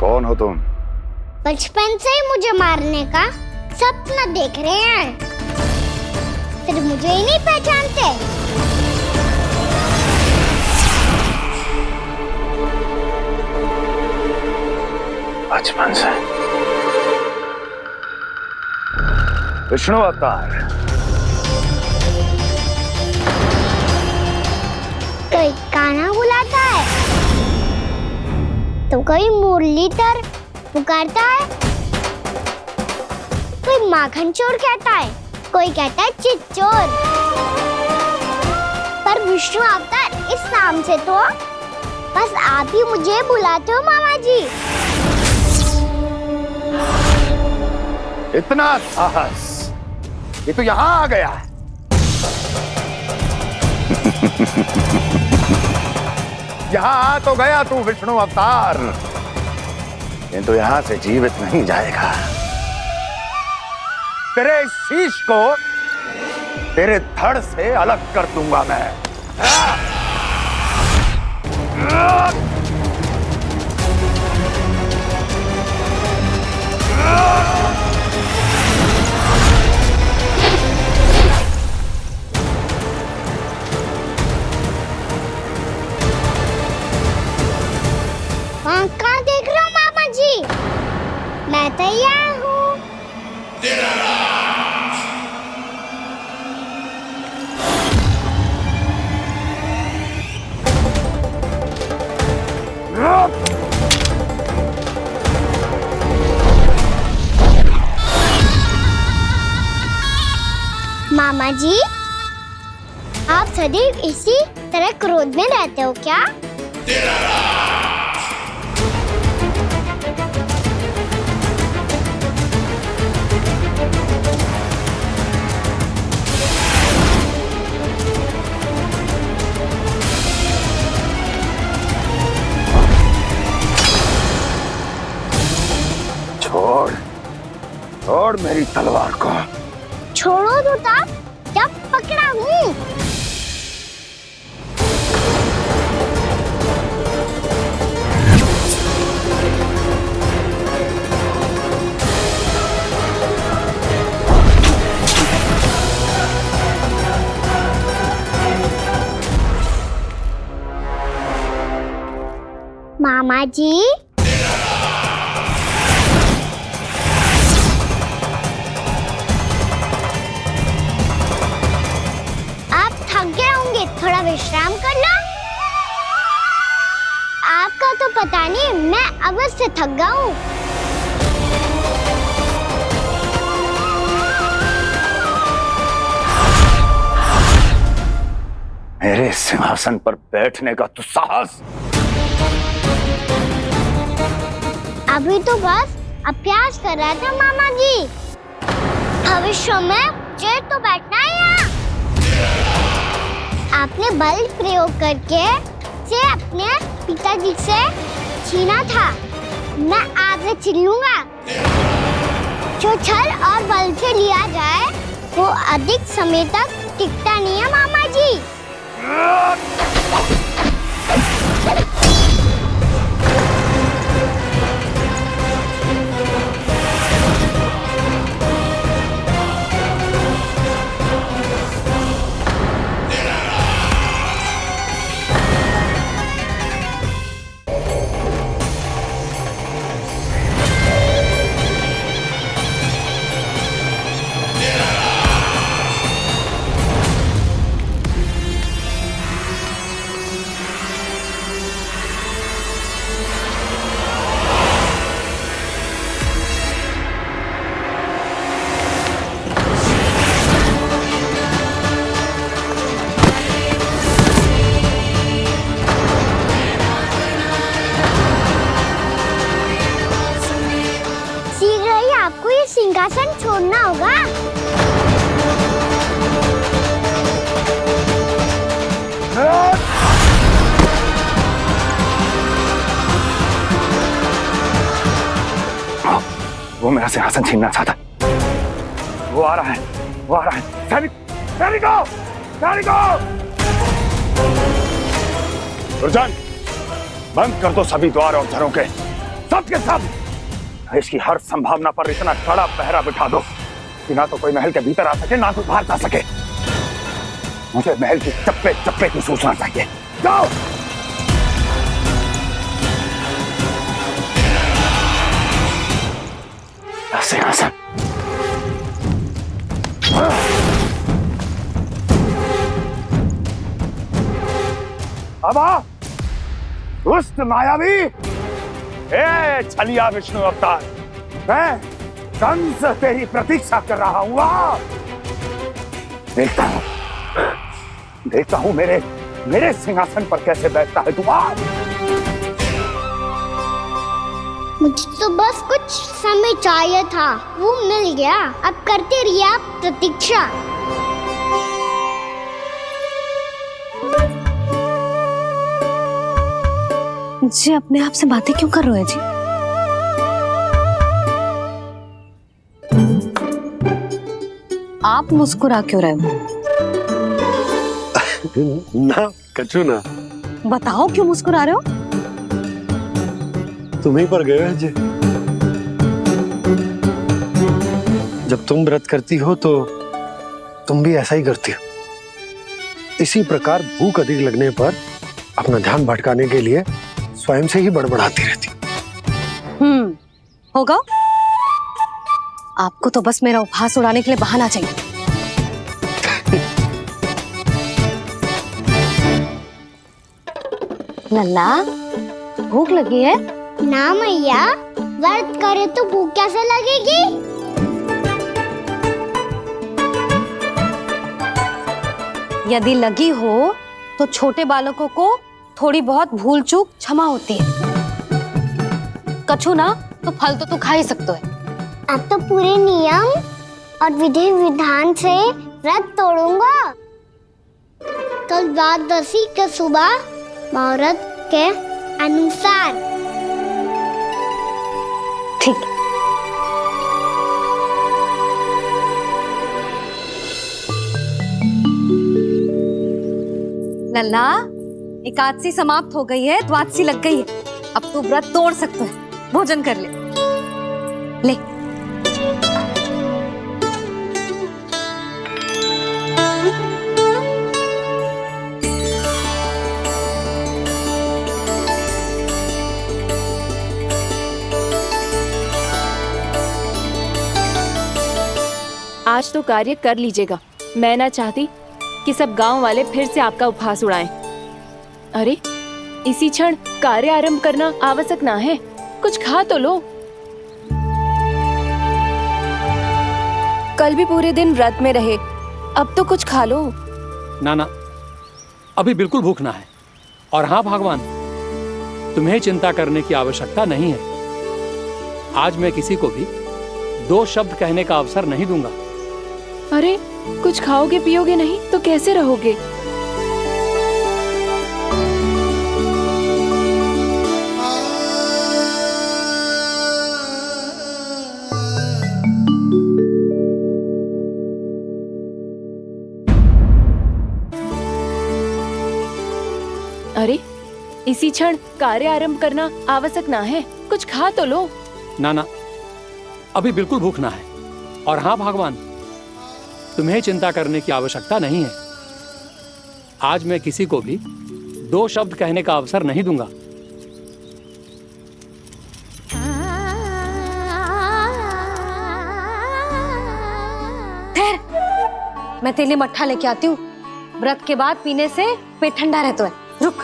कौन हो तुम? बचपन से ही मुझे मारने का सपना देख रहे हैं, फिर मुझे ही नहीं पहचानते। बचपन से विष्णु अवतार। कोई गाना बुलाता है तो कोई मुरलीधर पुकारता है, कोई माखन चोर कहता है, कोई कहता है चिच्चोर। पर विष्णु अवतार इस नाम से तो बस आप ही मुझे बुलाते हो मामा जी। इतना साहस, ये तो यहाँ आ गया है। यहाँ आ तो गया तू विष्णु अवतार, किंतु यहाँ से जीवित नहीं जाएगा। तेरे इस शीश को तेरे धड़ से अलग कर दूंगा मैं। कहाँ देख रहे हो मामा जी? मैं तैयार हूँ। मामा जी, आप सदैव इसी तरह क्रोध में रहते हो क्या? छोड़, छोड़ मेरी तलवार को। छोड़ो तो तब जब पकड़ा हूँ। मामा जी, थोड़ा विश्राम कर लो। आपका तो पता नहीं, मैं अवश्य थक गया हूँ। मेरे सिंहासन पर बैठने का तू साहस? अभी तो बस अभ्यास कर रहा था मामा जी। भविष्य में मुझे तो बैठना है यहाँ। आपने बल प्रयोग करके से अपने पिताजी से छीना था, मैं आज से छीन लूंगा। जो छल और बल से लिया जाए वो अधिक समय तक टिकता नहीं है मामा जी। आपको ये सिंहासन छोड़ना होगा। वो मेरा सिंहासन छीनना चाहता। वो आ रहा है, वो आ रहा है। सैनिकों, सैनिकों! दुर्जन, बंद कर दो सभी द्वार और झरोखे। सब के सब इसकी हर संभावना पर इतना कड़ा पहरा बिठा दो कि ना तो कोई महल के भीतर आ सके, ना तो बाहर जा सके। मुझे महल की चप्पे चप्पे की सूचना चाहिए। जाओ। सिंहासन। अब आ, दुष्ट मायावी, ए छलिया विष्णु अवतार, मैं कंस तेरी प्रतीक्षा कर रहा हूं। आ, देखता हूं मेरे सिंहासन पर कैसे बैठता है तू। आ, मुझे तो बस कुछ समय चाहिए था, वो मिल गया। अब करते रहिए आप प्रतीक्षा। जी अपने आप से बातें क्यों कर रहे हो जी? आप मुस्कुरा क्यों रहे हो? ना कछु ना। बताओ क्यों मुस्कुरा रहे हो? तुम ही पर गए जी। जब तुम व्रत करती हो तो तुम भी ऐसा ही करती हो। इसी प्रकार भूख अधिक लगने पर अपना ध्यान भटकाने के लिए स्वयं से ही बड़बड़ाती रहती। होगा। आपको तो बस मेरा उपहास उड़ाने के लिए बहाना चाहिए। लल्ला, भूख लगी है? ना मैया, व्रत करे तो भूख कैसे लगेगी? यदि लगी हो तो छोटे बालकों को थोड़ी बहुत भूल चूक क्षमा होती है। कछु ना तो फल तो तू खा ही सकते है। अब तो पूरे नियम और विधि विधान से व्रत तोड़ूंगा। कल द्वादशी के सुबह मुहूर्त के अनुसार। ठीक। लल्ला, एकादशी समाप्त हो गई है, द्वादशी लग गई है। अब तू व्रत तोड़ सकते है। भोजन कर ले। ले। आज तो कार्य कर लीजिएगा। मैं ना चाहती कि सब गांव वाले फिर से आपका उपहास उड़ाएं। अरे, इसी क्षण कार्य आरंभ करना आवश्यक ना है। कुछ खा तो लो। कल भी पूरे दिन व्रत में रहे, अब तो कुछ खा लो। ना ना, अभी बिल्कुल भूख ना है। और हाँ भगवान, तुम्हें चिंता करने की आवश्यकता नहीं है। आज मैं किसी को भी 2 शब्द कहने का अवसर नहीं दूंगा। अरे, कुछ खाओगे पियोगे नहीं तो कैसे रहोगे? अरे, इसी क्षण कार्य आरंभ करना आवश्यक ना है। कुछ खा तो लो। ना ना, अभी बिल्कुल भूख ना है। और हाँ भगवान, तुम्हें चिंता करने की आवश्यकता नहीं है। आज मैं किसी को भी 2 शब्द कहने का अवसर नहीं दूंगा। ठहर, मैं तेरे लिए मट्ठा लेके आती हूँ। व्रत के बाद पीने से पेट ठंडा रहता है। रुक।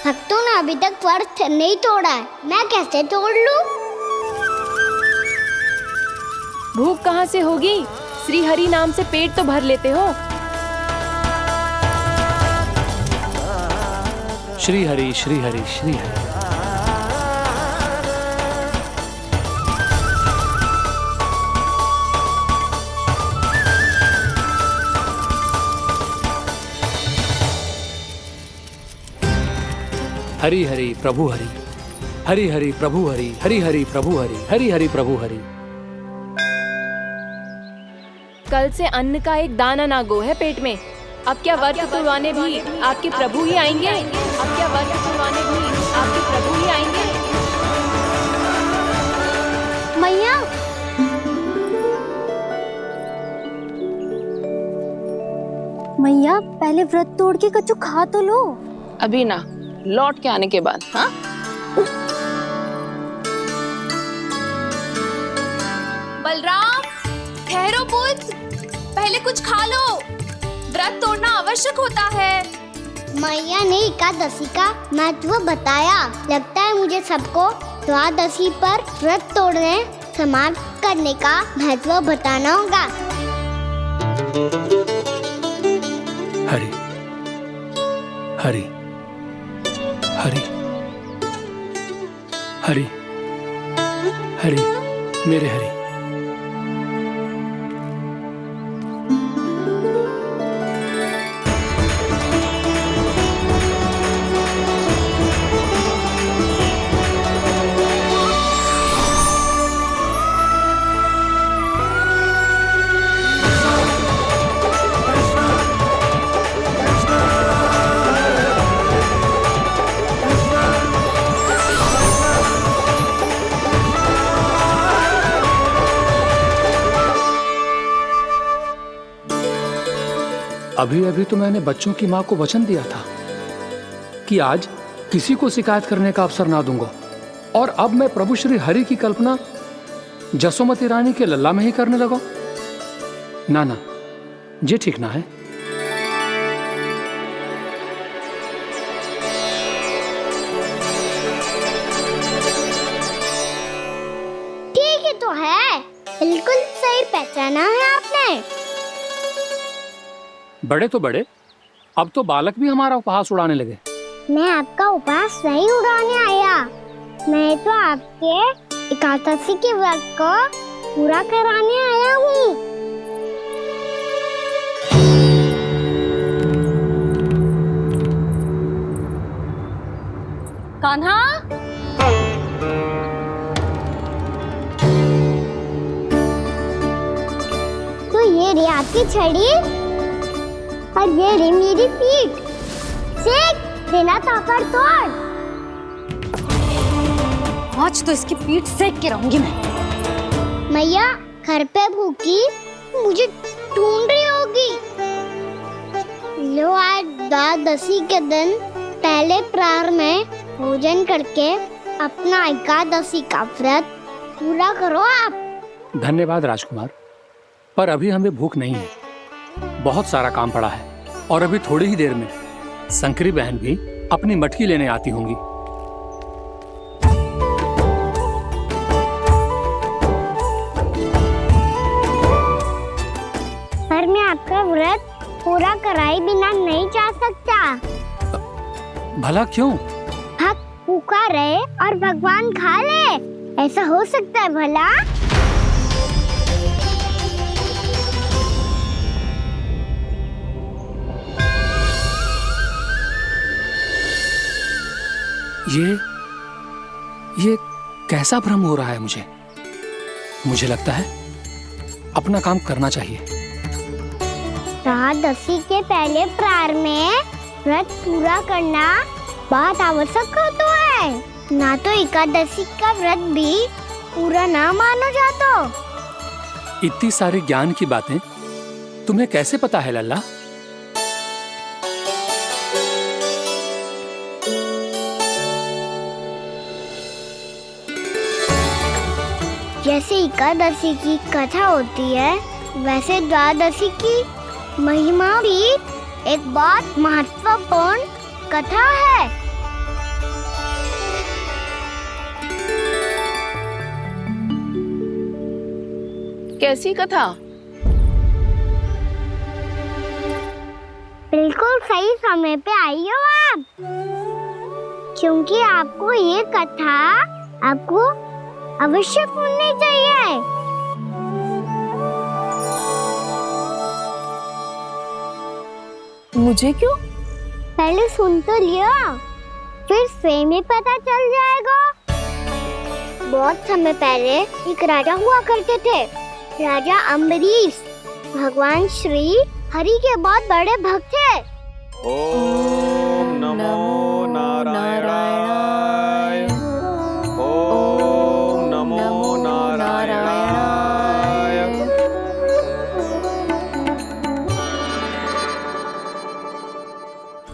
भक्तों ने अभी तक व्रत नहीं तोड़ा है, मैं कैसे तोड़ लूं? भूख कहाँ से होगी? श्री हरि नाम से पेट तो भर लेते हो। श्री हरि श्री हरि श्री हरि। हरि हरि प्रभु हरि, हरि हरि प्रभु हरि, हरि हरि प्रभु हरि, हरि हरि प्रभु हरि। कल से अन्न का एक दाना ना गो है पेट में। अब क्या वर्त तुड़वाने भी आपके प्रभु ही आएंगे? अब क्या वर्त तुड़वाने भी आपके प्रभु ही आएंगे? मैया, मैया पहले व्रत तोड़ के कच्चू खा तो लो। अभी ना, लौट के आने के बाद। हाँ, बलराम, ठहरो पुत्र, पहले कुछ खा लो। व्रत तोड़ना आवश्यक होता है। मैया ने एकादशी का महत्व बताया। लगता है मुझे सबको द्वादशी पर व्रत तोड़ने समाप्त करने का महत्व बताना होगा। हरि हरि हरि हरि हरि मेरे हरि। अभी अभी तो मैंने बच्चों की माँ को वचन दिया था कि आज किसी को शिकायत करने का अवसर ना दूंगा, और अब मैं प्रभु श्री हरि की कल्पना जसोमती रानी के लल्ला में ही करने लगा। ना ना, ये ठीक ना है। ठीक ही तो है, बिल्कुल सही पहचाना है आपने। बड़े तो बड़े, अब तो बालक भी हमारा उपहास उड़ाने लगे। मैं आपका उपहास नहीं उड़ाने आया, मैं तो आपके एकादशी के व्रत को पूरा कराने आया हूँ। कान्हा, तो ये रे आपकी छड़ी और ये रे मेरी पीठ। सेक बिना ताकत तोड़। आज तो इसकी पीठ सेक के रहूंगी मैं। मैया घर पे भूखी मुझे ढूंढ रही होगी। लो, आज द्वादशी के दिन पहले प्रहर में भोजन करके अपना एकादशी का व्रत पूरा करो आप। धन्यवाद राजकुमार, पर अभी हमें भूख नहीं है। बहुत सारा काम पड़ा है, और अभी थोड़ी ही देर में शंकरी बहन भी अपनी मटकी लेने आती होंगी। पर मैं आपका व्रत पूरा कराए बिना नहीं जा सकता। भला क्यों? भक्त भूखा रहे और भगवान खा ले, ऐसा हो सकता है भला? ये कैसा भ्रम हो रहा है मुझे? मुझे लगता है अपना काम करना चाहिए। द्वादशी के पहले प्रहर में व्रत पूरा करना बहुत आवश्यक होता है, ना तो एकादशी का व्रत भी पूरा ना मानो जाता। इतनी सारी ज्ञान की बातें तुम्हें कैसे पता है लल्ला? जैसे एकादशी की कथा होती है, वैसे द्वादशी की महिमा भी एक बहुत महत्वपूर्ण कथा है। कैसी कथा? बिल्कुल सही समय पे आई हो आप, क्योंकि आपको ये कथा आपको अवश्य सुननी चाहिए। मुझे क्यों? पहले सुन तो लियो, फिर स्वयं ही पता चल जाएगा। बहुत समय पहले एक राजा हुआ करते थे, राजा अम्बरीश। भगवान श्री हरि के बहुत बड़े भक्त थे। ओम नमो नारायणाय। ओम नमो नारायणाय।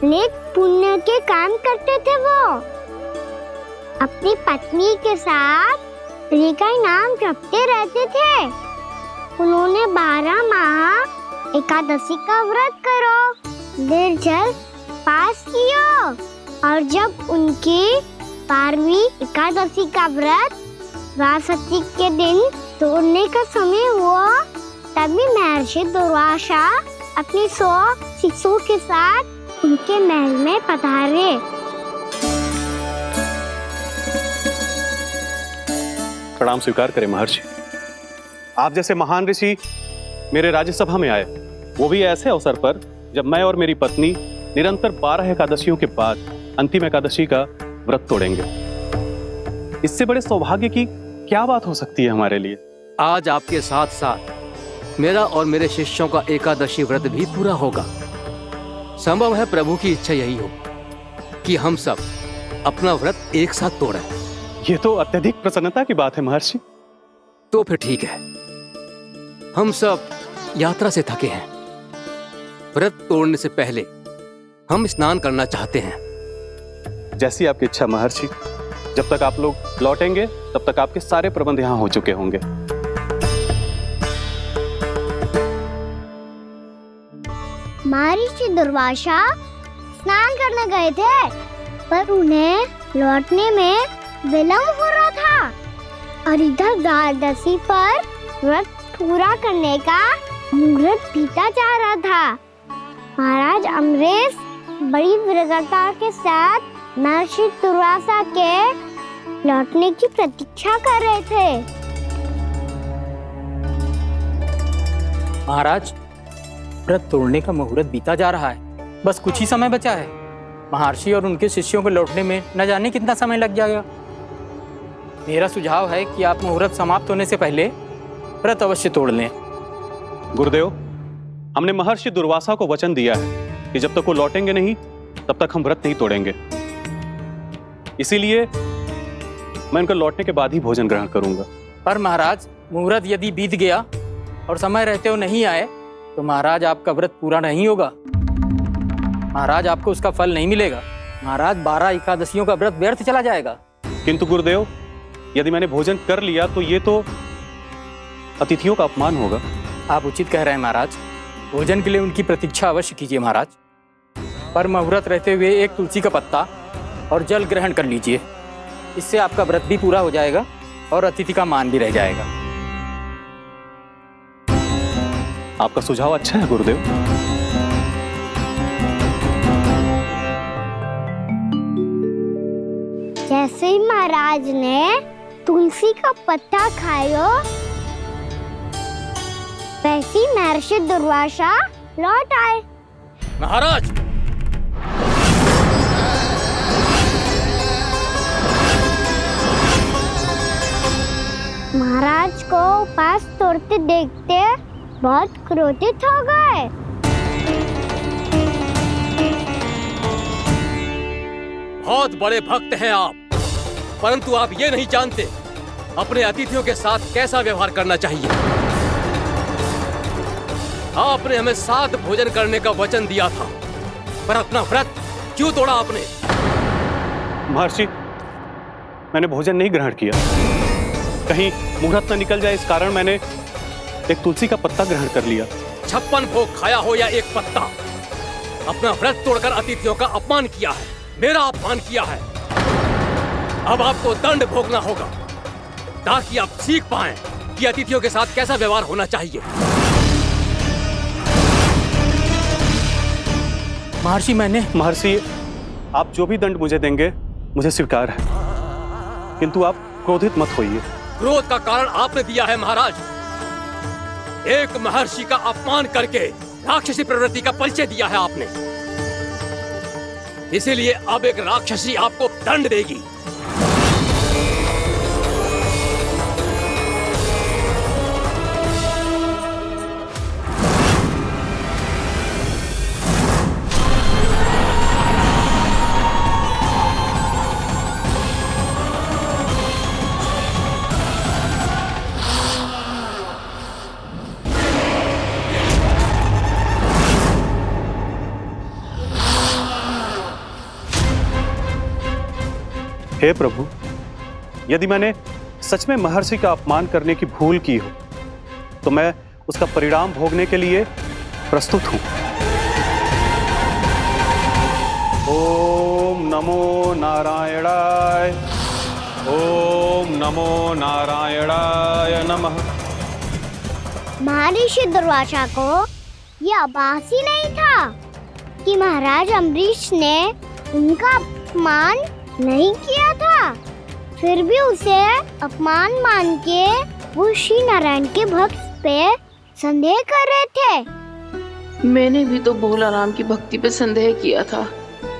नेक पुण्य के काम करते थे वो। अपनी पत्नी के साथ हरि का नाम जपते रहते थे। उन्होंने 12 माह एकादशी का व्रत करो, निर्जल पास किया, और जब उनकी 12वीं एकादशी का व्रत द्वादशी के दिन तोड़ने का समय हुआ, तभी महर्षि दुर्वासा अपनी 100 शिष्यों के साथ उनके महल में पधारे। प्रणाम स्वीकार करें महर्षि। आप जैसे महान ऋषि मेरे राज्यसभा में आए, वो भी ऐसे अवसर पर जब मैं और मेरी पत्नी निरंतर 12 एकादशियों के बाद अंतिम एकादशी का व्रत तोड़ेंगे। इससे बड़े सौभाग्य की क्या बात हो सकती है हमारे लिए। आज आपके साथ साथ मेरा और मेरे शिष्यों का एकादशी व्रत भी पूरा होगा। संभव है प्रभु की इच्छा यही हो कि हम सब अपना व्रत एक साथ तोड़ें। ये तो अत्यधिक प्रसन्नता की बात है महर्षि। तो फिर ठीक है, हम सब यात्रा से थके हैं। व्रत तोड़ने से पहले हम स्नान करना चाहते हैं। जैसी आपकी इच्छा महर्षि। जब तक आप लोग लौटेंगे तब तक आपके सारे प्रबंध यहाँ हो चुके होंगे। महर्षि दुर्वासा स्नान करने गए थे, पर उन्हें लौटने में विलंब हो रहा था, और इधर द्वादशी पर व्रत पूरा करने का मुहूर्त बीता जा रहा था। महाराज अमरेश बड़ी विरक्ता के साथ महर्षि दुर्वासा के लौटने की प्रतीक्षा कर रहे थे। महाराज, व्रत तोड़ने का मुहूर्त बीता जा रहा है। बस कुछ ही समय बचा है। महर्षि और उनके शिष्यों को लौटने में न जाने कितना समय लग जाएगा। मेरा सुझाव है कि आप मुहूर्त समाप्त होने से पहले व्रत अवश्य तोड़ लें। गुरुदेव, हमने महर्षि दुर्वासा को वचन दिया है कि जब तक वो लौटेंगे नहीं तब तक हम व्रत नहीं तोड़ेंगे। इसीलिए मैं उनका लौटने के बाद ही भोजन ग्रहण करूंगा। पर महाराज, मुहूर्त यदि बीत गया और समय रहते हो नहीं आए तो महाराज आपका व्रत पूरा नहीं होगा। महाराज, आपको उसका फल नहीं मिलेगा। महाराज, 12 एकादशियों का व्रत व्यर्थ चला जाएगा। किंतु गुरुदेव, यदि मैंने भोजन कर लिया तो ये तो अतिथियों का अपमान होगा। आप उचित कह रहे हैं महाराज। भोजन के लिए उनकी प्रतीक्षा अवश्य कीजिए महाराज। पर मुहूर्त रहते हुए एक तुलसी का पत्ता और जल ग्रहण कर लीजिए। इससे आपका व्रत भी पूरा हो जाएगा और अतिथि का मान भी रह जाएगा। आपका सुझाव अच्छा है गुरुदेव। जैसे ही महाराज ने तुलसी का पत्ता खाया, वैसे ही महर्षि दुर्वासा लौट आए। महाराज, महाराज को उपास तोड़ते देखते बहुत क्रोधित हो गए। बहुत बड़े भक्त हैं आप, परंतु आप ये नहीं जानते अपने अतिथियों के साथ कैसा व्यवहार करना चाहिए। आपने हमें साथ भोजन करने का वचन दिया था, पर अपना व्रत क्यों तोड़ा आपने? महर्षि, मैंने भोजन नहीं ग्रहण किया। कहीं मुहूर्त न निकल जाए इस कारण मैंने एक तुलसी का पत्ता ग्रहण कर लिया। 56 भोग खाया हो या एक पत्ता, अपना व्रत तोड़कर अतिथियों का अपमान किया है, मेरा अपमान किया है। अब आपको दंड भोगना होगा ताकि आप सीख पाएं कि अतिथियों के साथ कैसा व्यवहार होना चाहिए। महर्षि, आप जो भी दंड मुझे देंगे मुझे स्वीकार है, किंतु आप क्रोधित मत होइए। क्रोध का कारण आपने दिया है महाराज। एक महर्षि का अपमान करके राक्षसी प्रवृत्ति का परिचय दिया है आपने। इसीलिए अब एक राक्षसी आपको दंड देगी। हे प्रभु, यदि मैंने सच में महर्षि का अपमान करने की भूल की हो तो मैं उसका परिणाम भोगने के लिए प्रस्तुत हूं। ओम नमो नारायणाय, ओम नमो नारायणाय नमः। महर्षि दुर्वासा को यह आभास ही नहीं था कि महाराज अम्बरीश ने उनका अपमान नहीं किया था। फिर भी उसे अपमान मान के वो श्री नारायण के भक्त पे संदेह कर रहे थे। मैंने भी तो भोला राम की भक्ति पे संदेह किया था।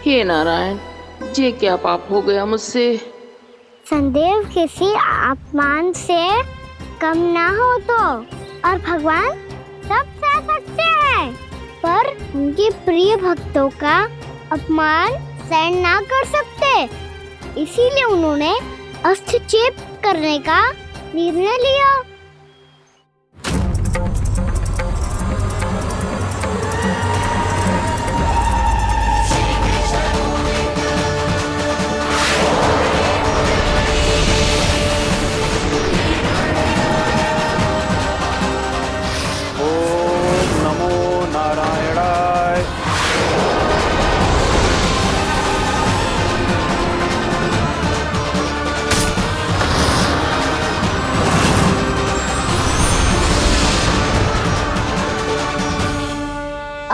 हे नारायण, ये क्या पाप हो गया मुझसे? संदेह किसी अपमान से कम ना हो तो, और भगवान सब सह सकते हैं, पर उनके प्रिय भक्तों का अपमान सहन ना कर सकते। इसीलिए उन्होंने हस्तक्षेप करने का निर्णय लिया। ओम नमो नारायणाय।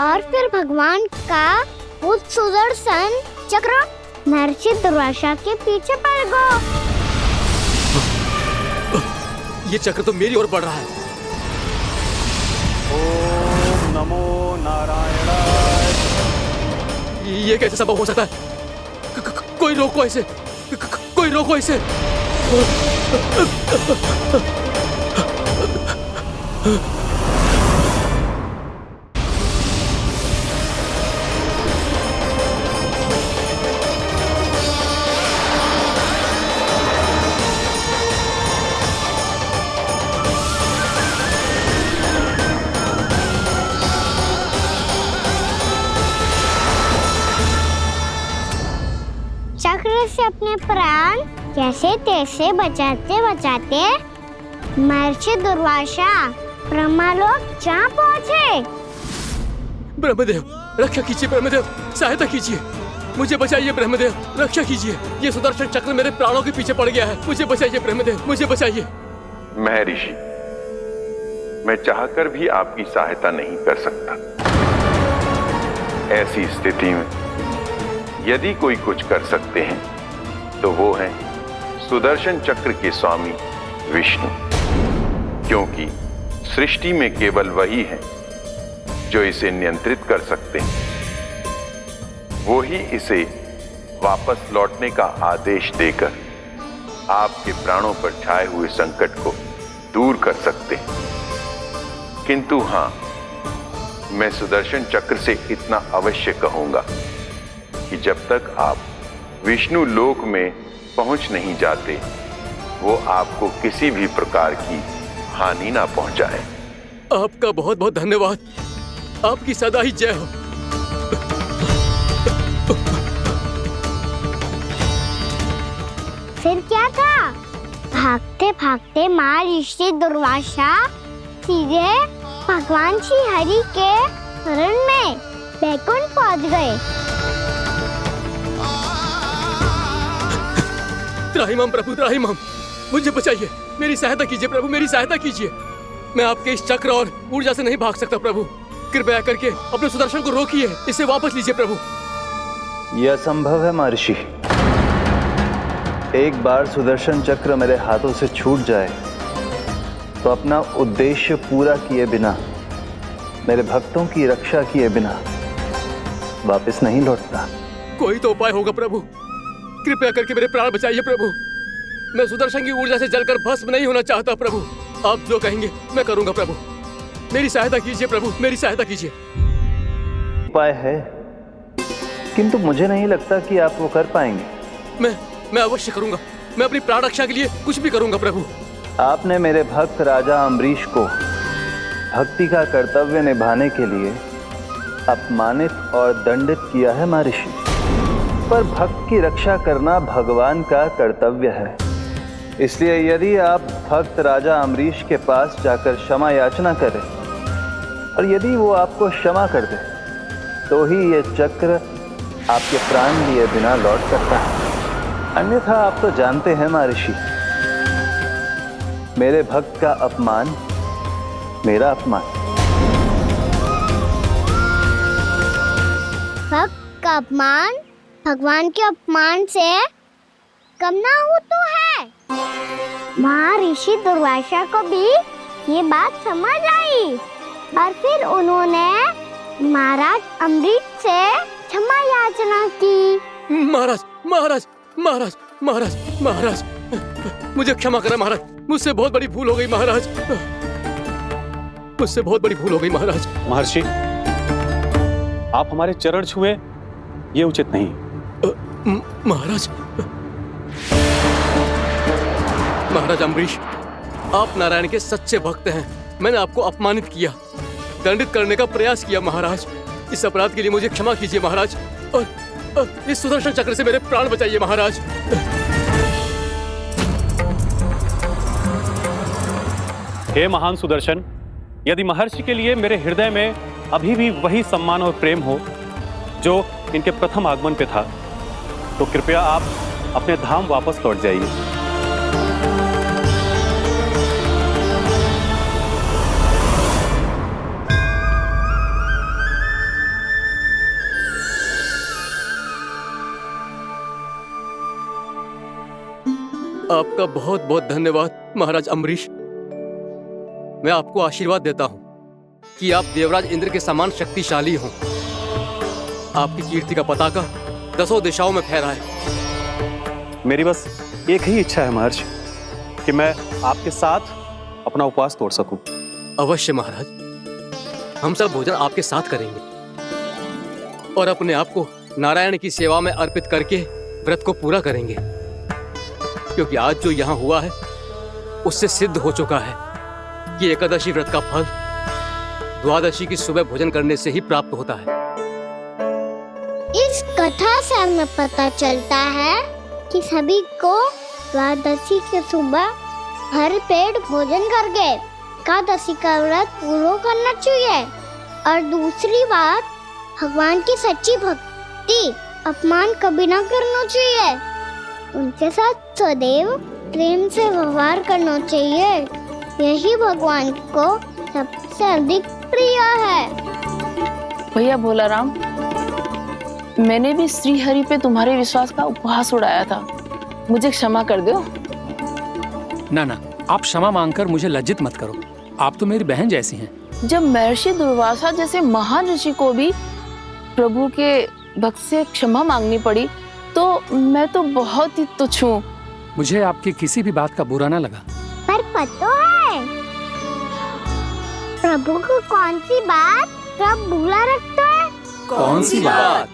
और फिर भगवान का वो सुदर्शन चक्र महर्षि दुर्वासा के पीछे पड़ गया। ये चक्र तो मेरी ओर बढ़ रहा है। ओम नमो नारायणाय। ये कैसे संभव हो सकता है? कोई रोको इसे, कोई रोको इसे। चक्र से अपने प्राण कैसे तैसे बचाते बचाते महर्षि दुर्वासा ब्रह्मलोक जा पहुँचे। ब्रह्मदेव, रक्षा कीजिए। ब्रह्मदेव, सहायता कीजिए। मुझे बचाइए ब्रह्मदेव, रक्षा कीजिए। ये सुदर्शन चक्र मेरे प्राणों के पीछे पड़ गया है। मुझे बचाइए ब्रह्मदेव, मुझे बचाइए। महर्षि, मैं चाहकर भी आपकी सहायता नहीं कर सकता। ऐसी स्थिति में यदि कोई कुछ कर सकते हैं तो वो हैं सुदर्शन चक्र के स्वामी विष्णु, क्योंकि सृष्टि में केवल वही है जो इसे नियंत्रित कर सकते हैं। वो ही इसे वापस लौटने का आदेश देकर आपके प्राणों पर छाए हुए संकट को दूर कर सकते हैं। किंतु हां, मैं सुदर्शन चक्र से इतना अवश्य कहूंगा कि जब तक आप विष्णु लोक में पहुंच नहीं जाते, वो आपको किसी भी प्रकार की हानि ना पहुंचाए। आपका बहुत बहुत धन्यवाद। आपकी सदा ही जय हो। फिर क्या था? भागते भागते महर्षि दुर्वासा सीधे भगवान श्री हरि के शरण में बैकुंठ पहुंच गए। त्राहिमाम प्रभु, त्राहिमाम, मुझे बचाइए। मेरी सहायता कीजिए प्रभु, मेरी सहायता कीजिए। मैं आपके इस चक्र और ऊर्जा से नहीं भाग सकता प्रभु। कृपया करके अपने सुदर्शन को रोकिए, इसे वापस लीजिए प्रभु। यह असंभव है महर्षि। एक बार सुदर्शन चक्र मेरे हाथों से छूट जाए तो अपना उद्देश्य पूरा किए बिना, मेरे भक्तों की रक्षा किए बिना वापस नहीं लौटता। कोई तो उपाय होगा प्रभु। कृपया करके मेरे प्राण बचाइए प्रभु। मैं सुदर्शन की ऊर्जा से जलकर भस्म नहीं होना चाहता प्रभु। आप जो कहेंगे मैं करूंगा प्रभु। मेरी सहायता कीजिए प्रभु, मेरी सहायता कीजिए। उपाय है, किंतु मुझे नहीं लगता कि आप वो कर पाएंगे। मैं अवश्य करूंगा। मैं अपनी प्राण रक्षा के लिए कुछ भी करूंगा प्रभु। आपने मेरे भक्त राजा अम्बरीश को भक्ति का कर्तव्य निभाने के लिए अपमानित और दंडित किया है महर्षि। पर भक्त की रक्षा करना भगवान का कर्तव्य है। इसलिए यदि आप भक्त राजा अम्बरीश के पास जाकर क्षमा याचना करें और यदि वो आपको क्षमा कर दे तो ही ये चक्र आपके प्राण लिए बिना लौट सकता है। अन्यथा आप तो जानते हैं महर्षि, मेरे भक्त का अपमान मेरा अपमान। भक्त का अपमान भगवान के अपमान से कम ना हो तो है। महर्षि दुर्वासा को भी ये बात समझ आई और फिर उन्होंने महाराज अम्बरीश से क्षमा याचना की। महाराज महाराज महाराज महाराज महाराज, मुझे क्षमा करें महाराज, मुझसे बहुत बड़ी भूल हो गई महाराज, मुझसे बहुत बड़ी भूल हो गई महाराज। महर्षि, आप हमारे चरण छुए ये उचित नहीं। महाराज महाराज अम्बरीश, आप नारायण के सच्चे भक्त हैं। मैंने आपको अपमानित किया, दंडित करने का प्रयास किया महाराज। इस अपराध के लिए मुझे क्षमा कीजिए महाराज, और इस सुदर्शन चक्र से मेरे प्राण बचाइए महाराज। हे महान सुदर्शन, यदि महर्षि के लिए मेरे हृदय में अभी भी वही सम्मान और प्रेम हो जो इनके प्रथम आगमन पे था, तो कृपया आप अपने धाम वापस लौट जाइए। आपका बहुत बहुत धन्यवाद महाराज अम्बरीश। मैं आपको आशीर्वाद देता हूं कि आप देवराज इंद्र के समान शक्तिशाली हों। आपकी कीर्ति का पताका 10 दिशाओं में फहराए। मेरी बस एक ही इच्छा है महर्षि, कि मैं आपके साथ अपना उपवास तोड़ सकूं। अवश्य महाराज, हम सब भोजन आपके साथ करेंगे और अपने आप को नारायण की सेवा में अर्पित करके व्रत को पूरा करेंगे, क्योंकि आज जो यहाँ हुआ है उससे सिद्ध हो चुका है कि एकादशी व्रत का फल द्वादशी की सुबह भोजन करने से ही प्राप्त होता है। इस कथा से हमें पता चलता है कि सभी को द्वादशी के सुबह भर पेट भोजन करके एकादशी का व्रत पूरा करना चाहिए। और दूसरी बात, भगवान की सच्ची भक्ति अपमान कभी ना करना चाहिए। उनके साथ सदैव प्रेम से व्यवहार करना चाहिए। यही भगवान को सबसे अधिक प्रिय है। भैया भोलाराम, मैंने भी श्री हरि पे तुम्हारे विश्वास का उपहास उड़ाया था, मुझे क्षमा कर दो। ना ना, आप क्षमा मांगकर मुझे लज्जित मत करो, आप तो मेरी बहन जैसी हैं। जब महर्षि दुर्वासा जैसे महान ऋषि को भी प्रभु के भक्त से क्षमा मांगनी पड़ी, तो मैं तो बहुत ही तुच्छ हूँ। मुझे आपकी किसी भी बात का बुरा ना लगा। पर पता है प्रभु को कौन सी बात सब बुला रखता है? कौन सी बात?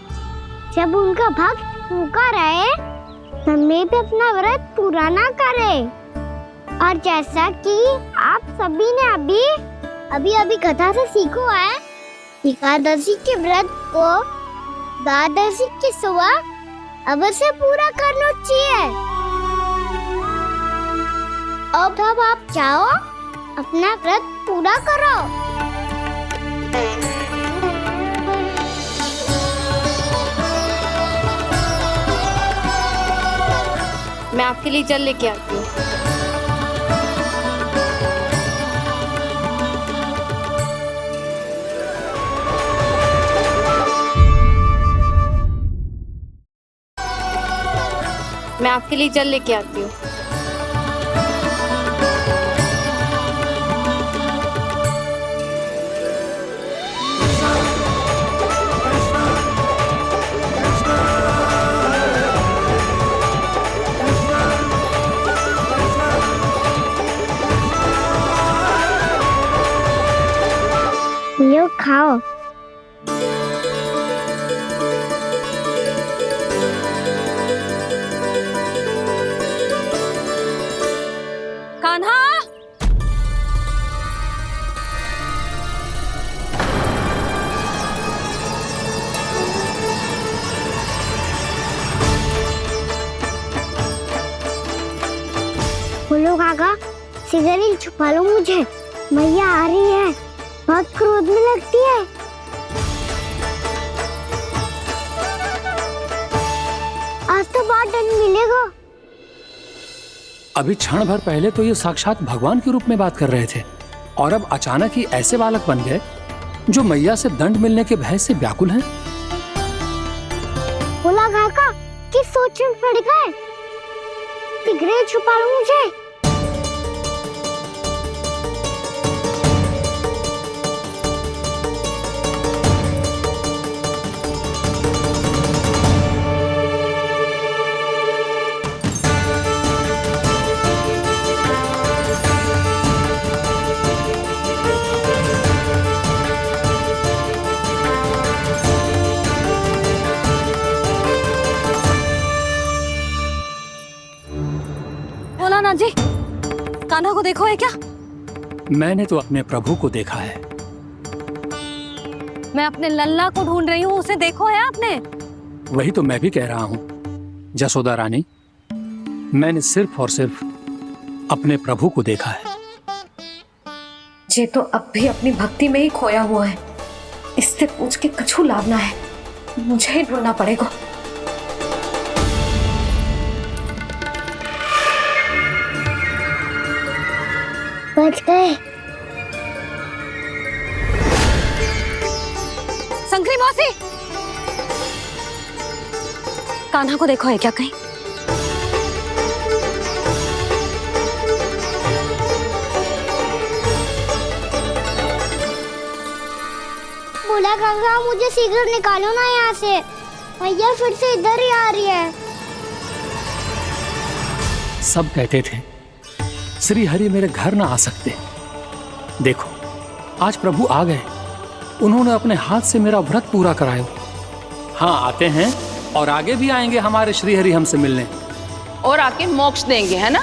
जब उनका भक्त भूखा रहे, हमें भी अपना व्रत पूरा ना करे। और जैसा कि आप सभी ने अभी कथा से सीखो है, एकादशी के व्रत को द्वादशी की सुबह अवश्य पूरा करना चाहिए। अब आप जाओ, अपना व्रत पूरा करो। मैं आपके लिए जल लेके आती हूँ। मैं आपके लिए जल लेके आती हूँ। लो खाओ। कान्हा, बोलो काका, सिगरेट छुपा लो मुझे, मैया आ रही है, बहुत क्रोध में लगती है। आज तो बहुत दंड मिलेगा। अभी क्षण भर पहले तो ये साक्षात भगवान के रूप में बात कर रहे थे और अब अचानक ही ऐसे बालक बन गए जो मैया से दंड मिलने के भय से व्याकुल हैं। बोला काका, किस सोच में पड़ गए? सिगरेट छुपा लो मुझे। बोला जी, कान्हा को देखो है क्या? मैंने तो अपने प्रभु को देखा है। मैं अपने लल्ला को ढूंढ रही हूँ, उसे देखो है आपने? वही तो मैं भी कह रहा हूँ जसोदा रानी, मैंने सिर्फ और सिर्फ अपने प्रभु को देखा है। ये तो अब भी अपनी भक्ति में ही खोया हुआ है, इससे पूछ के कछु लाभ ना है, मुझे ही ढूंढना पड़ेगा। बच गए। शंकरी मौसी, कान्हा को देखो है क्या कहीं? बोला काका, मुझे सिगरेट निकालो ना यहाँ से, भैया फिर से इधर ही आ रही है। सब कहते थे श्री हरि मेरे घर ना आ सकते, देखो आज प्रभु आ गए, उन्होंने अपने हाथ से मेरा व्रत पूरा कराया। हाँ, आते हैं और आगे भी आएंगे हमारे श्री हरि हमसे मिलने और आके मोक्ष देंगे, है ना?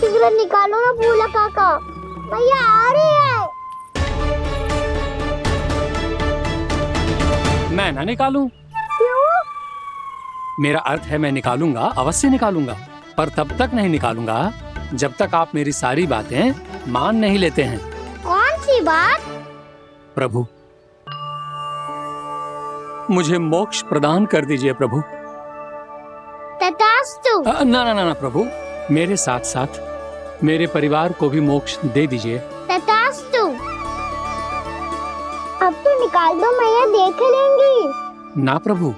सिगरेट निकालो ना भोला काका, भैया आ रही है। मैं ना निकालूं? क्यों? मेरा अर्थ है मैं निकालूंगा, अवश्य निकालूंगा, पर तब तक नहीं निकालूंगा जब तक आप मेरी सारी बातें मान नहीं लेते हैं। कौन सी बात? प्रभु, मुझे मोक्ष प्रदान कर दीजिए प्रभु। तथास्तु। ना ना ना ना प्रभु, मेरे साथ साथ मेरे परिवार को भी मोक्ष दे दीजिए। तथास्तु। अब तो निकाल दो, मैया देख लेंगी। ना प्रभु,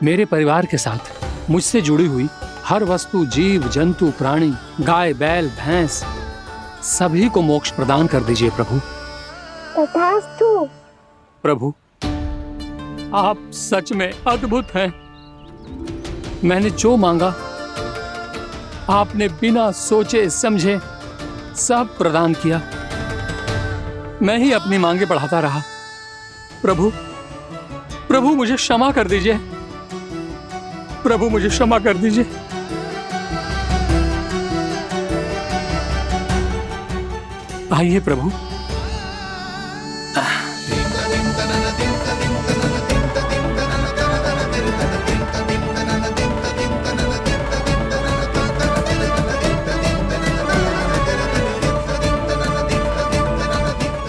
मेरे परिवार के साथ मुझसे जुड़ी हुई हर वस्तु, जीव जंतु, प्राणी, गाय बैल भैंस, सभी को मोक्ष प्रदान कर दीजिए प्रभु। तथास्तु। प्रभु, आप सच में अद्भुत हैं। मैंने जो मांगा आपने बिना सोचे समझे सब प्रदान किया। मैं ही अपनी मांगे बढ़ाता रहा। प्रभु, प्रभु मुझे क्षमा कर दीजिए, प्रभु मुझे क्षमा कर दीजिए। आइए प्रभु।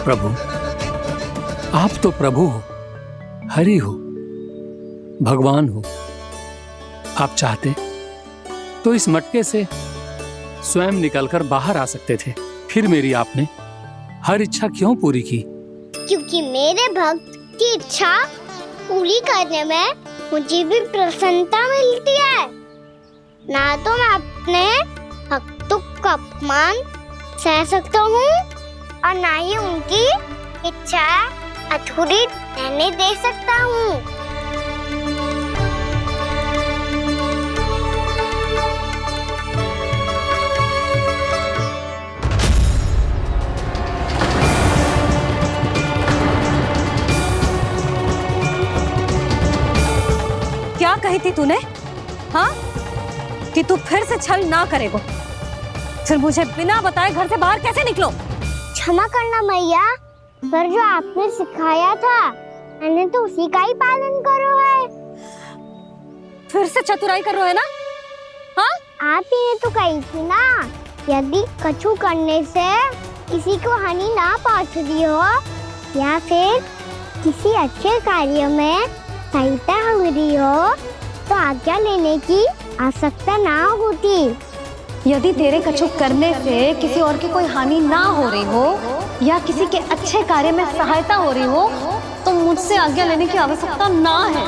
प्रभु, आप तो प्रभु हो, हरि हो, भगवान हो। आप चाहते तो इस मटके से स्वयं निकलकर बाहर आ सकते थे, फिर मेरी आपने हर इच्छा क्यों पूरी की? क्योंकि मेरे भक्त की इच्छा पूरी करने में मुझे भी प्रसन्नता मिलती है। ना तो मैं अपने भक्तों का अपमान सह सकता हूँ और ना ही उनकी इच्छा अधूरी रहने दे सकता हूँ। क्या कही थी तूने? हाँ, कि तू फिर से छल ना करेगा, फिर मुझे बिना बताए घर से बाहर कैसे निकलो? क्षमा करना मैया, पर जो आपने सिखाया था मैंने तो उसी का ही पालन करो है। फिर से चतुराई कर रहे हो है ना? हाँ, आप ही ने तो कही थी ना, यदि कछु करने से किसी को हानि ना पहुंचती हो या फिर किसी अच्छे कार्य में सहायता हो रही हो तो आज्ञा लेने की आवश्यकता ना होती। यदि तेरे कछु करने से किसी और की कोई हानि ना हो रही हो या किसी के अच्छे कार्य में सहायता हो रही हो तो मुझसे आज्ञा लेने की आवश्यकता ना है।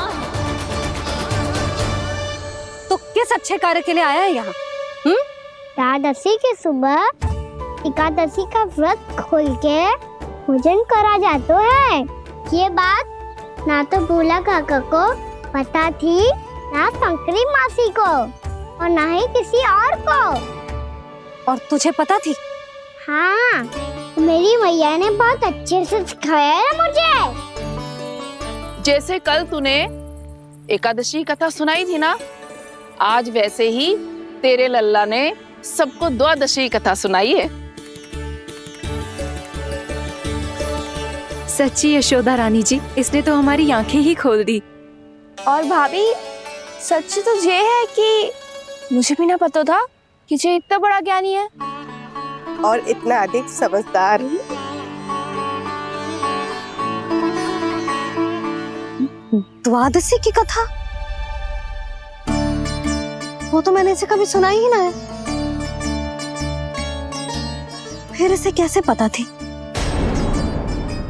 तो किस अच्छे कार्य के लिए आया है यहाँ? एकादशी की सुबह एकादशी का व्रत खोल के भोजन करा जाता है। ये बात ना तो भोला काका को पता थी, ना शंकरी मासी को और ना ही किसी और को। और तुझे पता थी? हाँ, मेरी मैया ने बहुत अच्छे से सिखाया है मुझे। जैसे कल तूने एकादशी कथा सुनाई थी ना, आज वैसे ही तेरे लल्ला ने सबको द्वादशी कथा सुनाई है। सच्ची यशोदा रानी जी, इसने तो हमारी आंखें ही खोल दी। और भाभी, सच तो ये है कि मुझे भी ना पता था कि ये इतना बड़ा ज्ञानी है और इतना अधिक समझदार। द्वादशी की कथा? वो तो मैंने इसे कभी सुना ही ना है। फिर इसे कैसे पता थी?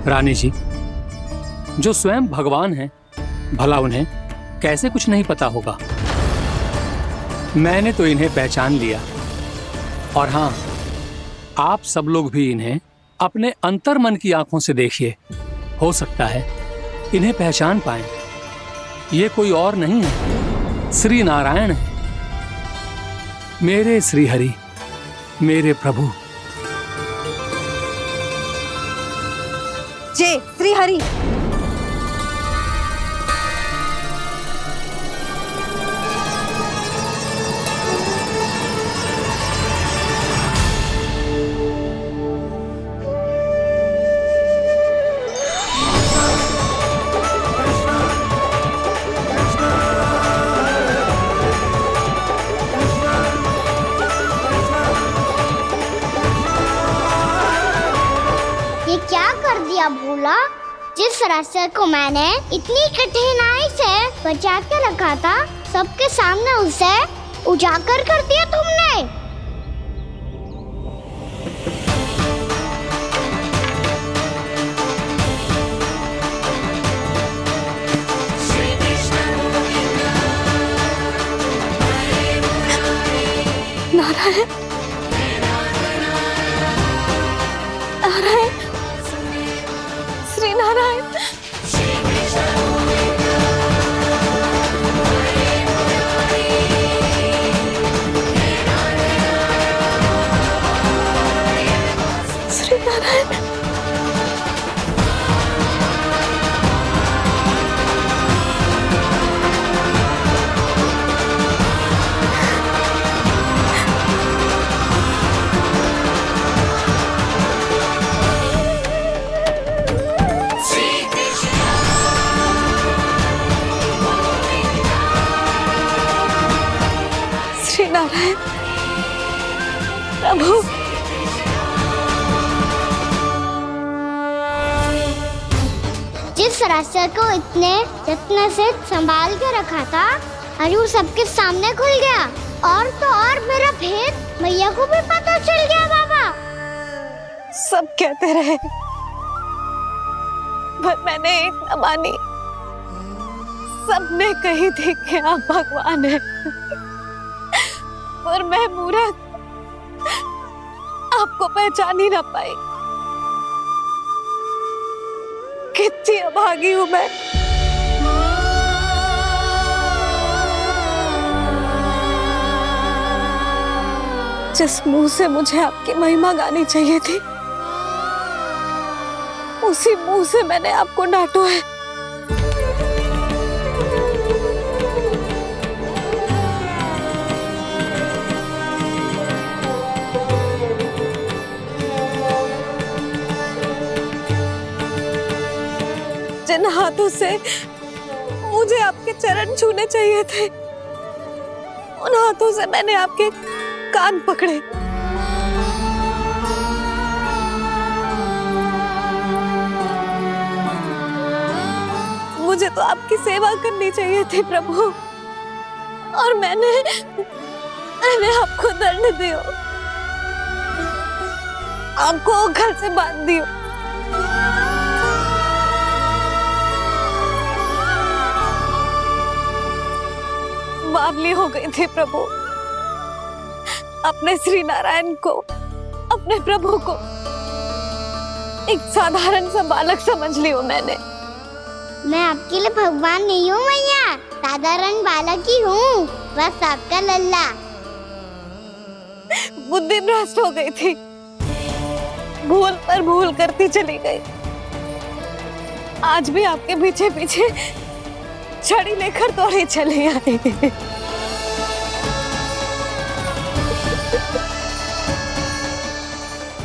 रानी जी, जो स्वयं भगवान हैं, भला उन्हें कैसे कुछ नहीं पता होगा। मैंने तो इन्हें पहचान लिया, और हाँ, आप सब लोग भी इन्हें अपने अंतर्मन की आंखों से देखिए, हो सकता है इन्हें पहचान पाएं। ये कोई और नहीं है, श्री नारायण है, मेरे श्री हरि, मेरे प्रभु। जय श्री हरि। ये क्या कर दिया भोला? जिस रास्ते को मैंने इतनी कठिनाई से बचा के रखा था, सबके सामने उसे उजागर कर दिया तुमने। नारायण, नारायण, श्री नारायण। श्री नारायण। श्री नारायण प्रभु। जिस रास्ते को इतने यत्न से संभाल के रखा था, आज वो सबके सामने खुल गया। और तो और मेरा भेद मैया को भी पता चल गया। बाबा सब कहते रहे पर मैंने एक न मानी। सबने कही थी कि आप भगवान हैं, पर मैं मूर्ख आपको पहचान ही ना पाई। कितनी अभागी हूं मैं। जिस मुंह से मुझे आपकी महिमा गानी चाहिए थी, उसी मुंह से मैंने आपको डांटा है। जिन हाथों से मुझे आपके चरण छूने चाहिए थे, उन हाथों से मैंने आपके कान पकड़े। मुझे तो आपकी सेवा करनी चाहिए थी प्रभु, और मैंने आपको दंड दियो, आपको घर से बांध दियो। बावली हो गई थी प्रभु, अपने श्री नारायण को, अपने प्रभु को एक साधारण सा बालक समझ लियो मैंने। मैं आपके लिए भगवान नहीं हूँ मैया, साधारण बालक ही हूँ, बस आपका लल्ला। बुद्धि भ्रष्ट हो गई थी, भूल पर भूल करती चली गई। आज भी आपके पीछे पीछे छड़ी लेकर दौड़ी चली आई।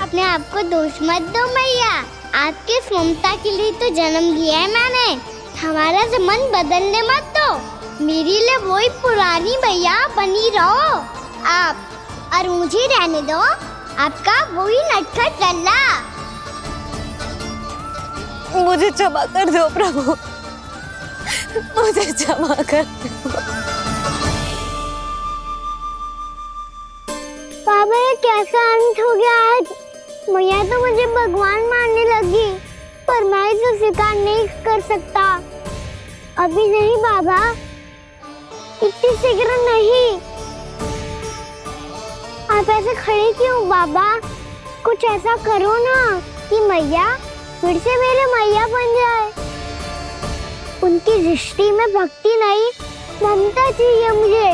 अपने आप को दोष मत दो मैया, आपके ममता के लिए तो जन्म लिया है मैंने। हमारा मन बदलने मत दो, मेरे लिए वही पुरानी भैया बनी रहो आप, और मुझे रहने दो आपका वही नटखट लल्ला। मुझे क्षमा कर दो प्रभु, मुझे क्षमा कर दो। बाबा ये कैसा अंत हो गया आज? मैया तो मुझे भगवान मानने लगी, पर मैं इसे स्वीकार नहीं कर सकता। अभी नहीं बाबा, इतनी शीघ्र नहीं। आप ऐसे खड़े क्यों बाबा? कुछ ऐसा करो ना कि मैया फिर से मेरे मैया बन जाए। उनकी दृष्टि में भक्ति नहीं, ममता चाहिए मुझे।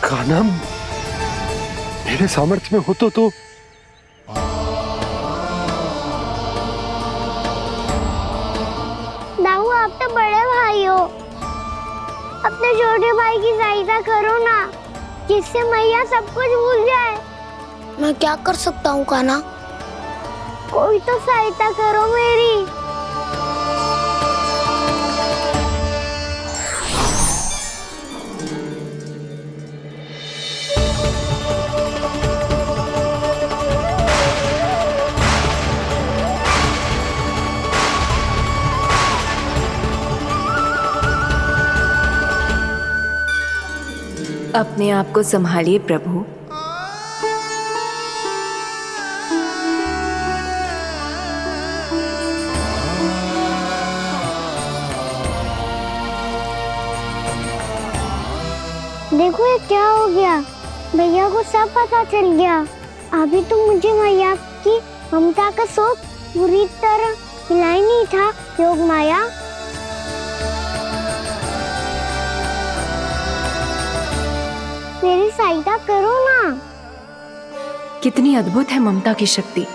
कान्हा, मेरे सामर्थ्य में हो तो दाऊ, आप तो बड़े भाई हो, अपने छोटे भाई की सहायता करो ना, जिससे मैया सब कुछ भूल जाए। मैं क्या कर सकता हूँ कान्हा? कोई तो सहायता करो मेरी। अपने आप को संभालिए प्रभु। देखो ये क्या हो गया, भैया को सब पता चल गया। अभी तो मुझे मैया की ममता का शौक पूरी तरह मिला ही नहीं था। योग माया, मेरी सहायता करो ना। कितनी अद्भुत है ममता की शक्ति।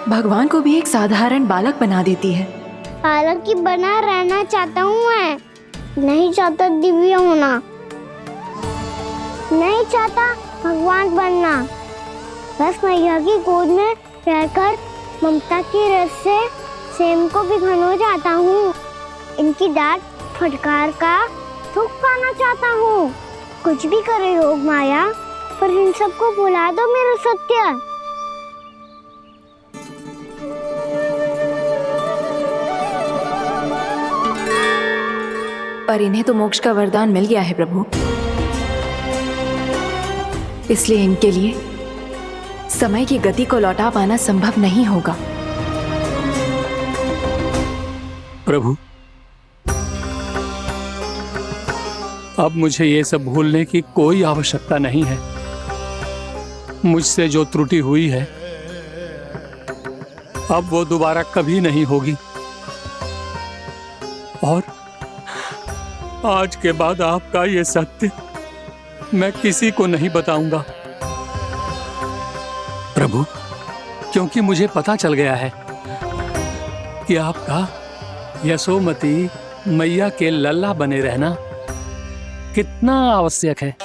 भगवान को भी एक साधारण बालक बना देती है। बालक की बना रहना चाहता हूँ मैं, नहीं चाहता दिव्य होना, नहीं चाहता भगवान बनना। बस मैया की गोद में रहकर ममता की रस से सेम को भी घनो चाहता हूँ। इनकी डांट फटकार का सुख पाना चाहता हूँ। कुछ भी करे योग माया, पर इन सबको भुला दो मेरा सत्य। पर इन्हें तो मोक्ष का वरदान मिल गया है प्रभु, इसलिए इनके लिए समय की गति को लौटा पाना संभव नहीं होगा। प्रभु, अब मुझे ये सब भूलने की कोई आवश्यकता नहीं है। मुझसे जो त्रुटि हुई है अब वो दोबारा कभी नहीं होगी, और आज के बाद आपका ये सत्य मैं किसी को नहीं बताऊंगा प्रभु, क्योंकि मुझे पता चल गया है कि आपका यशोमती मैया के लल्ला बने रहना कितना आवश्यक है।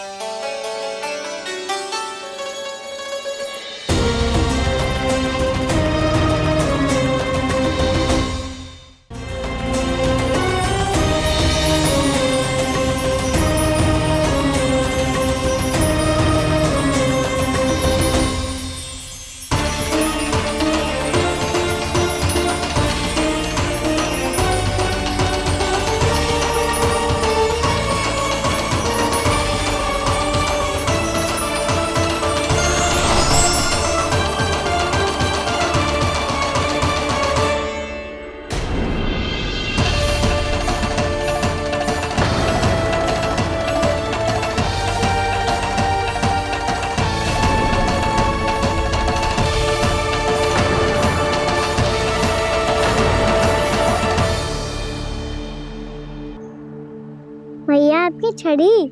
छड़ी।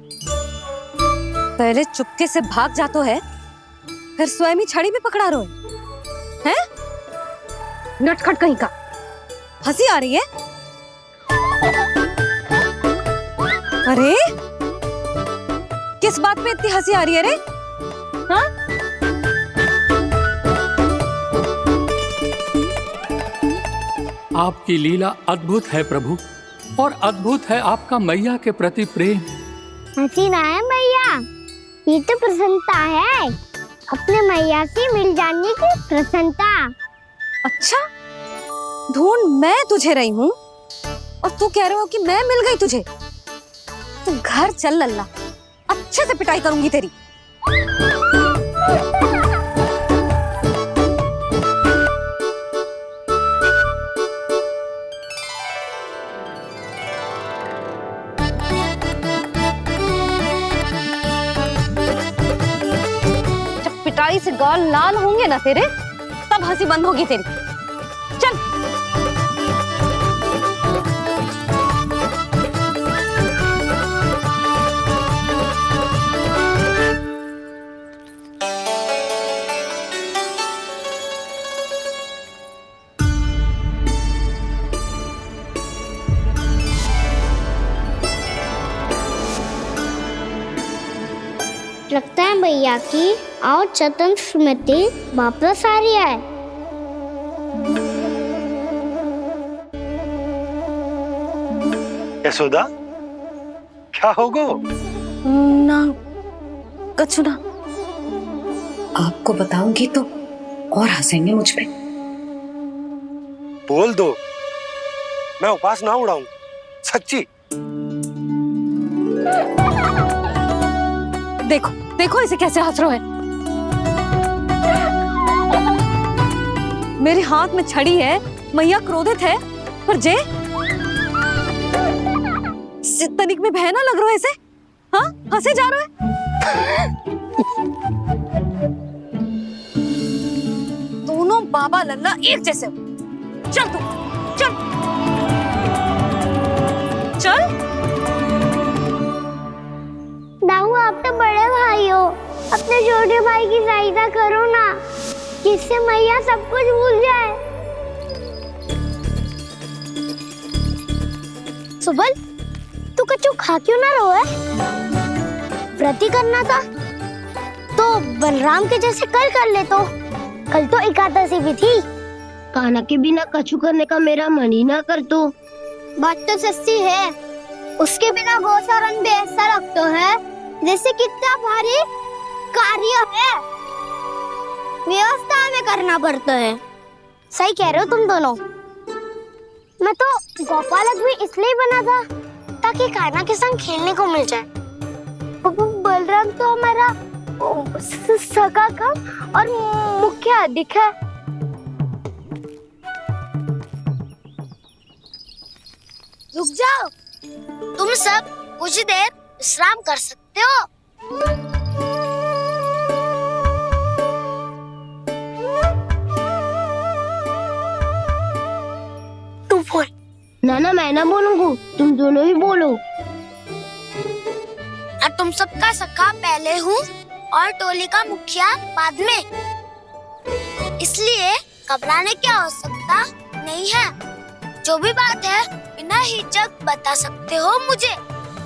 पहले चुपके से भाग जातो है, फिर स्वयं ही छड़ी भी पकड़ा रोए हैं? नटखट कहीं का। हंसी आ रही है? अरे किस बात पे इतनी हंसी आ रही है रे? हाँ? आपकी लीला अद्भुत है प्रभु, और अद्भुत है आपका मैया के प्रति प्रेम। हंसी ना है मैया, ये तो प्रसन्नता है, अपने मैया से मिल जाने की प्रसन्नता। अच्छा, ढूंढ मैं तुझे रही हूँ और तू कह रहे हो कि मैं मिल गई तुझे। तू घर चल लल्ला, अच्छे से पिटाई करूंगी तेरी। जब पिटाई से गाल लाल होंगे ना तेरे, तब हंसी बंद होगी तेरी। चल। लगता है भैया की और चतन स्मृति वापस आ रही है। यशोदा, क्या होगो? ना कछु ना। आपको बताऊंगी तो और हंसेंगे मुझ पे। बोल दो, मैं उपवास ना उड़ाऊं, सच्ची। देखो देखो इसे कैसे हंस रहा है। मेरे हाथ में छड़ी है, मैया क्रोधित है, पर जे तनिक में बहना लग रहा है इसे। हाँ, हंसे जा रहा है। दोनों बाबा लल्ला एक जैसे हो। चल तू, चल चल। दाऊ, आप तो बड़े भाई हो, अपने छोटे भाई की सहायता करो ना, जिससे मैया सब कुछ भूल जाए। सुबल, तू कछु खा क्यों ना रहो है? व्रत ही करना था तो बलराम के जैसे कल कर ले। तो कल तो एकादशी भी थी। खाना के बिना कछु करने का मेरा मन ही ना कर। तो बात तो सच्ची है, उसके बिना गोचारण भी ऐसा लगता है जैसे कितना भारी कार्य है, व्यवस्था में करना पड़ता है। सही कह रहे हो तुम दोनों। मैं तो गोपालक भी इसलिए बना था ताकि कान्हा के संग खेलने को मिल जाए। बलराम तो हमारा सगा काम और मुख्य अधिक है। रुक जाओ, तुम सब कुछ देर विश्राम कर सकते हो। तू बोल। ना मैं ना बोलूंगा, तुम दोनों ही बोलो। और तुम सबका सखा पहले हूँ और टोली का मुखिया बाद में, इसलिए घबराने की आवश्यकता नहीं है। जो भी बात है बिना हिचक बता सकते हो मुझे।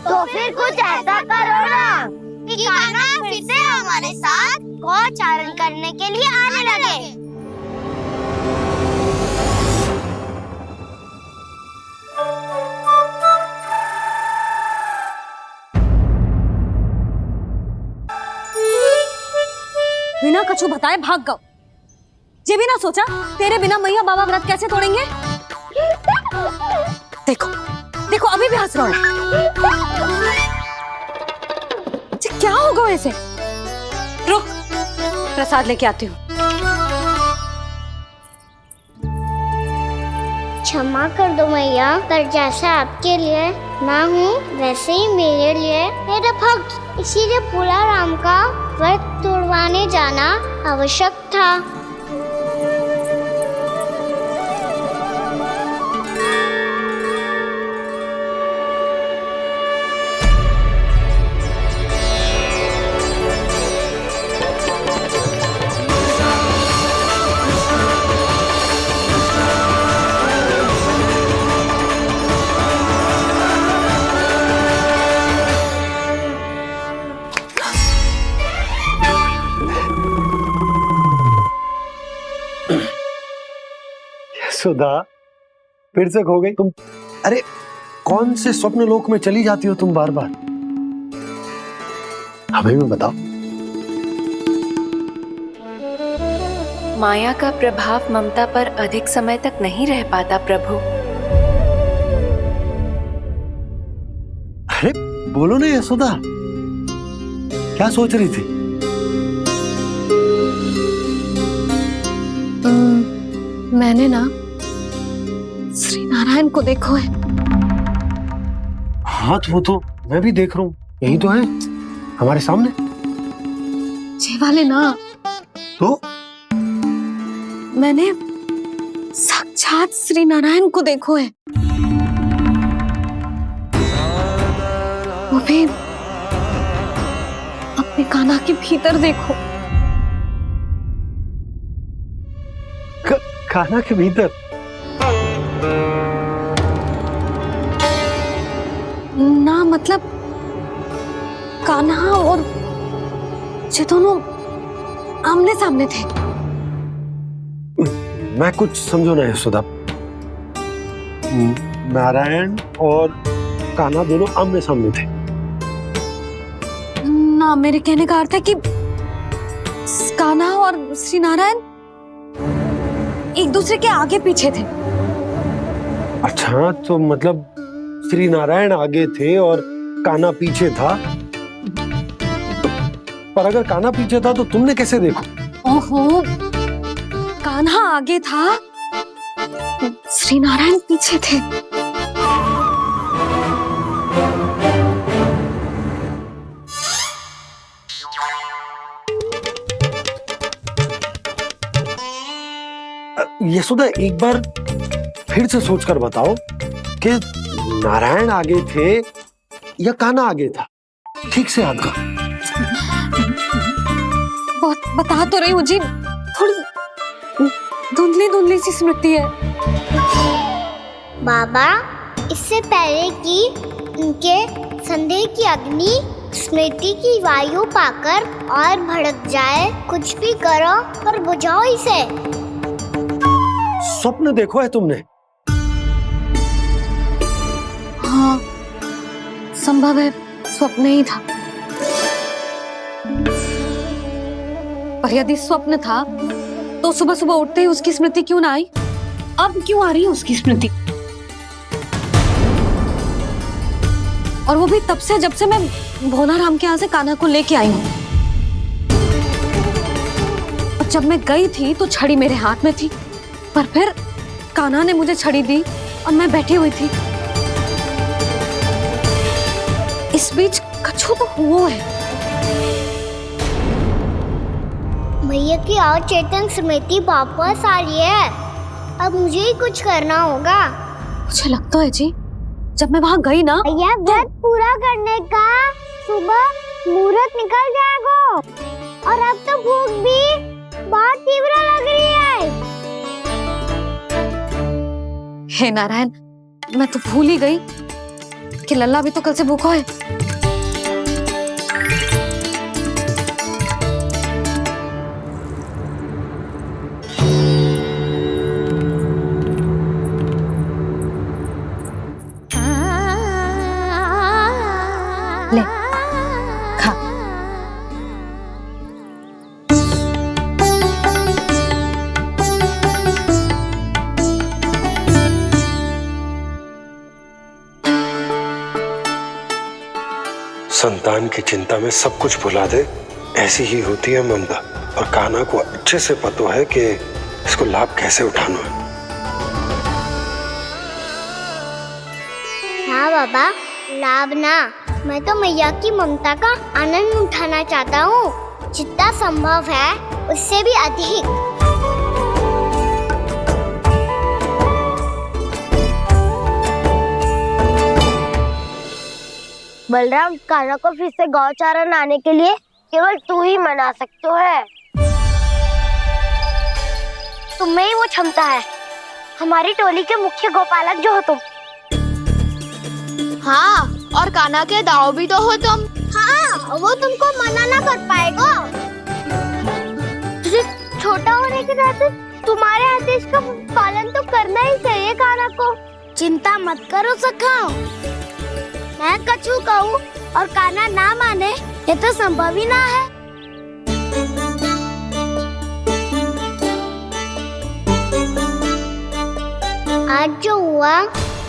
तो फिर कुछ ऐसा करो ना कि कान्हा फिर से हमारे साथ गोचारण करने के लिए आने लगे। बिना कछु बताए भाग गओ। ये भी ना सोचा तेरे बिना मैया बाबा व्रत कैसे तोड़ेंगे। देखो देखो अभी भी हंस रहा है। क्या होगा ऐसे? रुक, प्रसाद लेके आती हूँ। क्षमा कर दो मैया, पर जैसा आपके लिए ना हूँ वैसे ही मेरे लिए मेरा भक्त, इसीलिए भोला राम का व्रत तोड़वाने जाना आवश्यक था। सुधा, फिर से खो गई तुम। अरे कौन से स्वप्न लोक में चली जाती हो तुम बार बार? हमें भी बताओ। माया का प्रभाव ममता पर अधिक समय तक नहीं रह पाता प्रभु। अरे बोलो ना यशोदा, क्या सोच रही थी? मैंने ना श्री नारायण को देखो है। हाँ तो वो तो मैं भी देख रहा हूँ, यही तो है हमारे सामने। जे वाले ना, तो मैंने साक्षात श्री नारायण को देखो है, वो भी अपने कान्हा के भीतर देखो। कान्हा के भीतर? ना मतलब कान्हा और ये दोनों आमने सामने थे। मैं कुछ समझो ना यशोदा। नारायण और कान्हा दोनों आमने सामने थे? ना, मेरे कहने का अर्थ है कि कान्हा और श्री नारायण एक दूसरे के आगे पीछे थे। अच्छा, तो मतलब श्री नारायण आगे थे और कान्हा पीछे था। पर अगर कान्हा पीछे था तो तुमने कैसे देखो? ओहो, कान्हा आगे था, श्री नारायण पीछे थे। यशोदा, एक बार फिर से सोचकर बताओ कि नारायण आगे थे या कान्हा आगे था? ठीक से याद करो। बहुत बता तो रही हूँ जी, थोड़ी धुंधली धुंधली सी स्मृति है। बाबा, इससे पहले कि उनके संदेह की अग्नि स्मृति की वायु पाकर और भड़क जाए, कुछ भी करो पर बुझाओ इसे। स्वप्न देखो है तुमने? हाँ, संभव है स्वप्न ही था। पर यदि स्वप्न था तो सुबह सुबह उठते ही उसकी स्मृति क्यों ना आई? अब क्यों आ रही है उसकी स्मृति? और वो भी तब से जब से मैं भोलाराम के यहाँ से कान्हा को लेके आई हूँ। और जब मैं गई थी तो छड़ी मेरे हाथ में थी, पर फिर कान्हा ने मुझे छड़ी दी और मैं बैठी हुई थी। इस बीच कछु तो हुआ है। भैया की अचेतन स्मृति वापस आ रही है। अब मुझे ही कुछ करना होगा। मुझे लगता है जी, जब मैं वहाँ गई ना, भैया व्रत पूरा करने का सुबह मुहूर्त निकल जाएगा और अब तो भूख भी बहुत तीव्र लग रही है। हे नारायण, मैं तो भूल ही गई कि लल्ला भी तो कल से भूखा है। ले, खा। संतान की चिंता में सब कुछ भुला दे, ऐसी ही होती है ममता। और कान्हा को अच्छे से पता है कि इसको लाभ कैसे उठाना है। हाँ बाबा, लाभ ना, मैं तो मैया की ममता का आनंद उठाना चाहता हूँ, जितना संभव है उससे भी अधिक। बलराम, कान्हा को फिर से गौचारण आने के लिए केवल तू ही मना सकते है। तुम्हें ही वो क्षमता है, हमारी टोली के मुख्य गोपालक जो हो तुम। हाँ, और कान्हा के दाव भी तो हो तुम। हाँ, वो तुमको मना ना कर पाएगा। तुझे छोटा होने के नाते तुम्हारे आदेश का पालन तो करना ही चाहिए कान्हा को। चिंता मत करो सखा, मैं कछु कहूँ और कान्हा ना माने ये तो संभव ही ना है। आज जो हुआ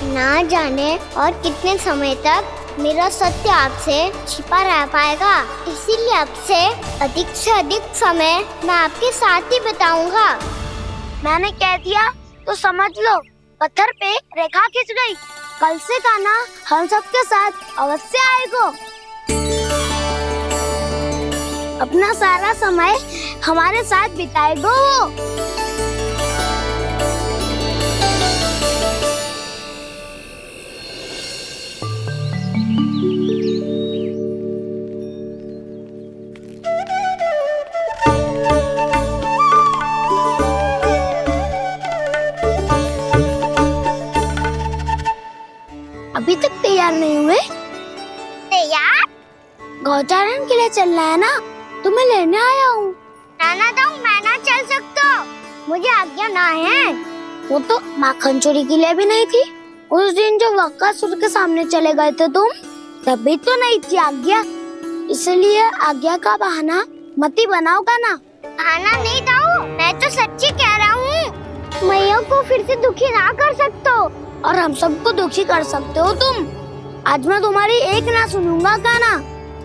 ना जाने और कितने समय तक मेरा सत्य आपसे छिपा रह पाएगा, इसीलिए आपसे अधिक से अधिक समय मैं आपके साथ ही बिताऊंगा। मैंने कह दिया तो समझ लो, पत्थर पे रेखा खिंच गई। कल से कान्हा हम सबके साथ अवश्य आएगा। अपना सारा समय हमारे साथ बिताएगा वो। अभी तक तैयार नहीं हुए? तैयार? गौचारण के लिए चलना है ना, तुम्हें लेने आया हूँ। नाना दाऊ, मैं ना चल सकता, मुझे आज्ञा ना है। वो तो माखन चोरी के लिए भी नहीं थी। उस दिन जो वक्कासुर के सामने चले गए थे तुम, तभी तो नहीं थी आज्ञा। इसलिए आज्ञा का बहाना मत ही बनाओगा ना। बहाना नहीं दाऊ, मैं तो सच्ची कह रहा हूँ। मैया को फिर से दुखी ना कर सकते हो और हम सबको दुखी कर सकते हो तुम। आज मैं तुम्हारी एक ना सुनूंगा कान्हा।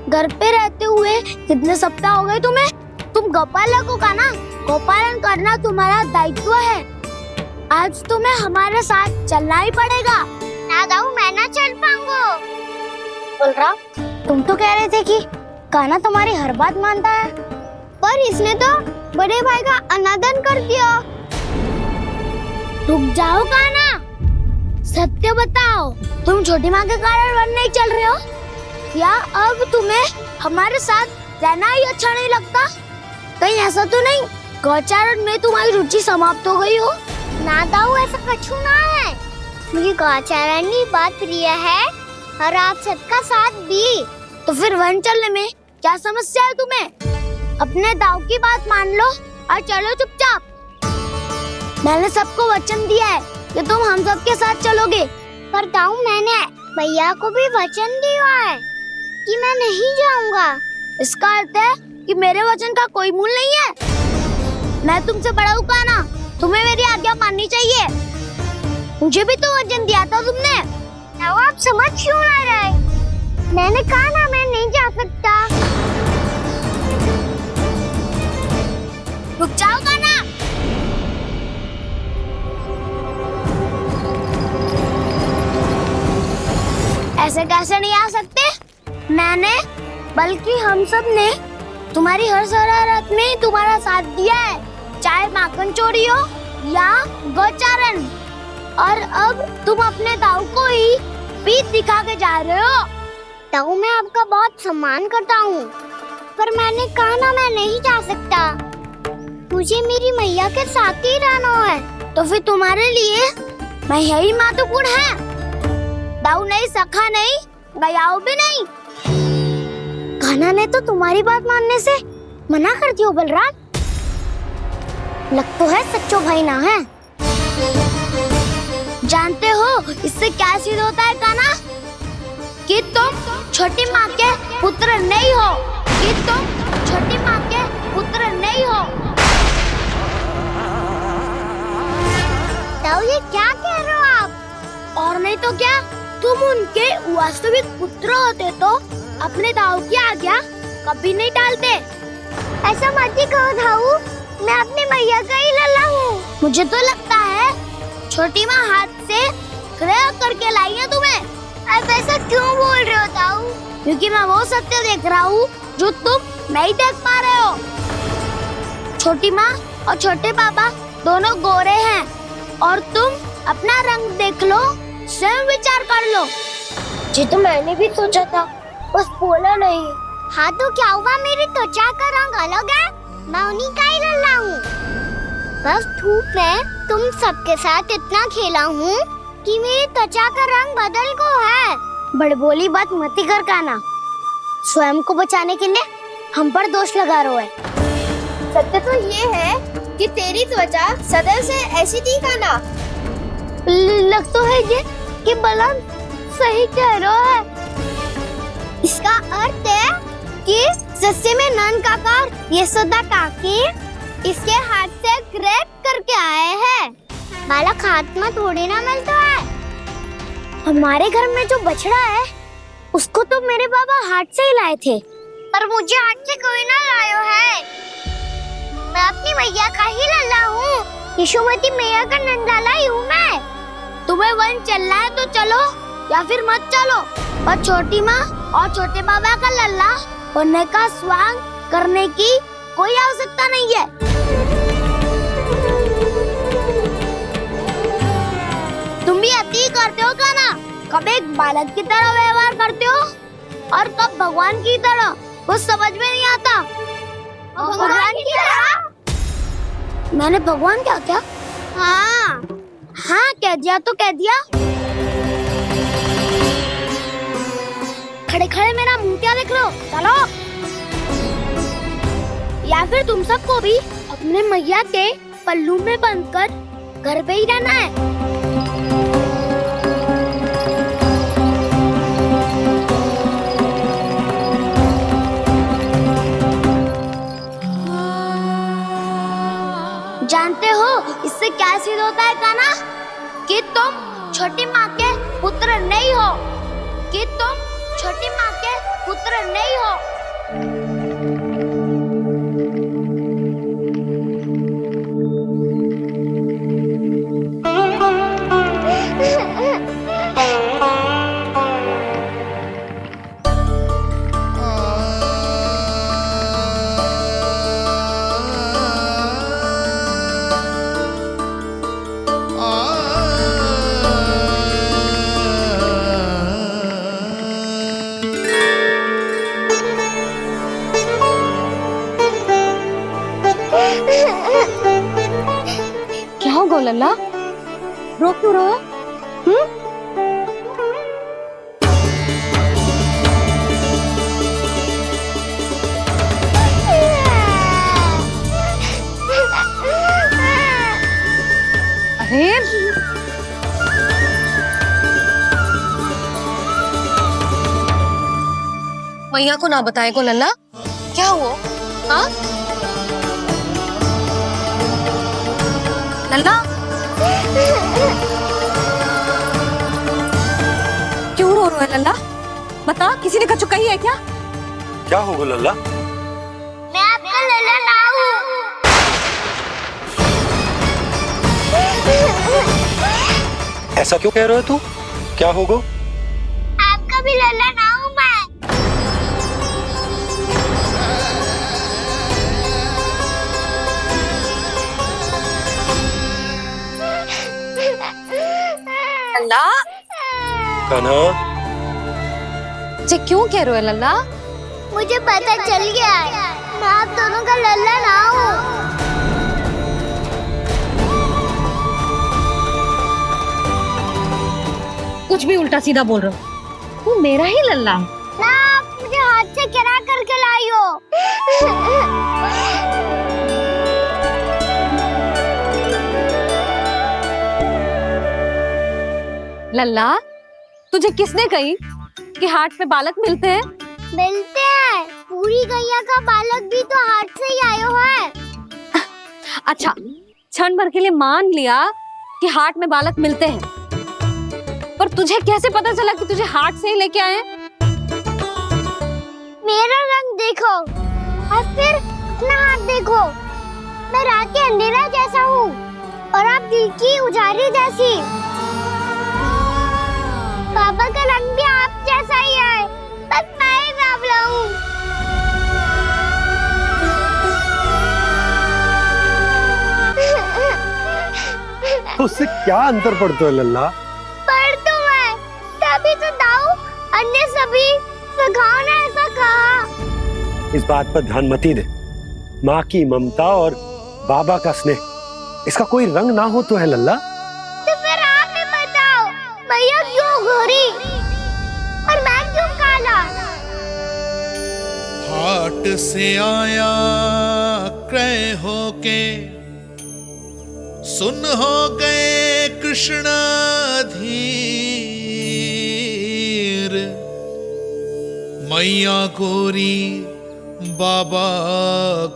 घर पे रहते हुए कितने सप्ताह हो गए तुम्हें? तुम गोपालक हो कान्हा, गोपालन करना तुम्हारा दायित्व है। आज तुम्हें हमारे साथ चलना ही पड़ेगा। ना दाऊ, मैं ना चल पाऊंगा। बलराम, तुम तो कह रहे थे कि कान्हा तुम्हारी हर बात मानता है, पर इसने तो बड़े भाई का अनादर कर दिया। रुक जाओ कान्हा, सत्य बताओ, तुम छोटी माँ के कारण वन नहीं चल रहे हो या अब तुम्हें हमारे साथ रहना ही अच्छा नहीं लगता? कहीं ऐसा तो नहीं गौचारण में तुम्हारी रुचि समाप्त हो गई हो? ना दाऊ, ऐसा कछु ना है। मुझे गौचारण की बात प्रिय है और आप सबका साथ भी। तो फिर वन चलने में क्या समस्या है तुम्हें? अपने दाऊ की बात मान लो और चलो चुपचाप। मैंने सबको वचन दिया है कि तुम हम सबके साथ चलोगे। पर दाऊ, मैंने भैया को भी वचन दिया है कि मैं नहीं जाऊंगा। इसका अर्थ है कि मेरे वचन का कोई मूल नहीं है। मैं तुमसे बड़ा हूँ कान्हा, तुम्हें मेरी आज्ञा माननी चाहिए। मुझे भी तो वचन दिया था तुमने। दाऊ, आप समझ क्यों आ रहे? मैंने कहा ना मैं नहीं जा सकता। रुक जाओ कान्हा। ऐसे कैसे नहीं आ सकते? मैंने बल्कि हम सब ने तुम्हारी हर शरारत में तुम्हारा साथ दिया है, चाहे माखन चोरी हो या गौचारण। और अब तुम अपने दाऊ को ही पीठ दिखा के जा रहे हो। दाऊ, मैं आपका बहुत सम्मान करता हूँ, पर मैंने कहा ना मैं नहीं जा सकता। मुझे मेरी मैया के साथ ही रहना है। तो फिर तुम्हारे लिए मैया ही महत्वपूर्ण है। दाऊ नहीं, सखा नहीं, गयाऊ भी नहीं। कान्हा ने तो तुम्हारी बात मानने से मना कर दिया बलराम। लग तो है सच्चो भाई ना है। जानते हो इससे क्या सिद्ध होता है कान्हा? कि तुम छोटी माँ के पुत्र नहीं हो, कि तुम छोटी माँ के पुत्र नहीं हो। दाऊ, ये क्या कह रहे हो आप? और नहीं तो क्या, तुम उनके वास्तविक पुत्र होते तो अपने दाऊ की आज्ञा कभी नहीं टालते। ऐसा मत ही कहो दाऊ, मैं अपनी मैया का ही लल्ला हूँ। मुझे तो लगता है छोटी माँ हाथ से ग्रह करके लाई है तुम्हें। अब ऐसा क्यों बोल रहे हो दाऊ? क्योंकि मैं वो सत्य देख रहा हूँ जो तुम नहीं देख पा रहे हो। छोटी माँ और छोटे पापा दोनों गोरे हैं और तुम अपना रंग देख लो, स्वयं विचार कर लो। जी तो मैंने भी सोचा था, बस बोला नहीं। हाँ तो क्या हुआ, मेरी त्वचा का रंग अलग है, मैं उन्हीं का ही लल्ला हूँ। बस धूप में तुम सबके साथ इतना खेला हूँ कि मेरी त्वचा का रंग बदल को है। बड़बोली बात मत ही कर कान्हा, स्वयं को बचाने के लिए हम पर दोष लगा रहे हो। सत्य तो ये है कि तेरी त्वचा सदैव से ऐसी थी खाना। लग तो है ये कि बलम सही कह रहा है। इसका अर्थ है कि सस्ते में नन काका यशोदा काकी इसके हाथ से ग्रेप करके आए हैं। बालक हाथ में थोड़ी ना मिलता है। हमारे घर में जो बछड़ा है उसको तो मेरे बाबा हाथ से ही लाए थे, पर मुझे हाथ से कोई ना लायो है। मैं अपनी मैया का ही लल्ला हूँ, यशोमती मैया का नंदलाला ही हूँ मैं। तुम्हें वन चलना है तो चलो या फिर मत चलो, और छोटी माँ और छोटे बाबा का लल्ला होने का स्वांग करने की कोई आवश्यकता नहीं है। तुम भी अति करते हो क्या ना? कब एक बालक की तरह व्यवहार करते हो और कब भगवान की तरह, कुछ समझ में नहीं आता। भगवान की तरह? मैंने भगवान क्या क्या? हाँ हाँ कह दिया तो कह दिया। खड़े खड़े मेरा मुंह क्या देख रहे हो? चलो। या फिर तुम सबको भी अपने मैया के पल्लू में बंधकर घर पे ही रहना है। जानते हो इससे क्या सिद्ध होता है काना? कि तुम छोटी माँ के पुत्र नहीं हो, कि तुम छोटी माँ के पुत्र नहीं हो। क्या हो गो लल्ला, रो क्यों रहा है? अरे मैया को ना बताए को लल्ला, क्या हुआ? हाँ लल्ला, क्यों रो रहा है लल्ला? बता, किसी ने कुछ कही है क्या? क्या होगा लल्ला? मैं आपका लल्ला ना हूँ। ऐसा क्यों कह रहे हो तू? क्या होगा? आपका भी लल्ला ना हूँ मैं। लल्ला, कान्हा, ये क्यों कह रहे हो लल्ला? मुझे पता चल गया है, मैं आप दोनों का लल्ला ना हूँ। कुछ भी उल्टा सीधा बोल रहे हो। तू मेरा ही लल्ला है ना, आप मुझे हाथ से गिरा करके लाई हो। लल्ला, तुझे किसने कही कि हाट में बालक मिलते हैं? मिलते हैं, पूरी गैया का बालक भी तो हाट से ही आयो है। अच्छा, क्षण भर के लिए मान लिया कि हाट में बालक मिलते हैं, पर तुझे कैसे पता चला कि तुझे हाट से ही लेके आए? मेरा रंग देखो और फिर अपना हाथ देखो। मैं रात के अंधेरा जैसा हूँ और आप दिल की उजाली जैसी। पापा का रंग भी आप जैसा ही है, बस मैं ही बावला हूँ। उससे क्या अंतर पड़ता है लल्ला? पर तो मैं तभी तो दाऊ अन्य सभी सखाओ ने ऐसा कहा। इस बात पर ध्यान मत ही दे। माँ की ममता और बाबा का स्नेह, इसका कोई रंग ना हो तो है लल्ला। तो फिर आप ही बताओ, मैया क्यों गोरी और मैं क्यों काला? हाट से आया क्रय होके सुन हो गए कृष्ण धीर, मैया गोरी बाबा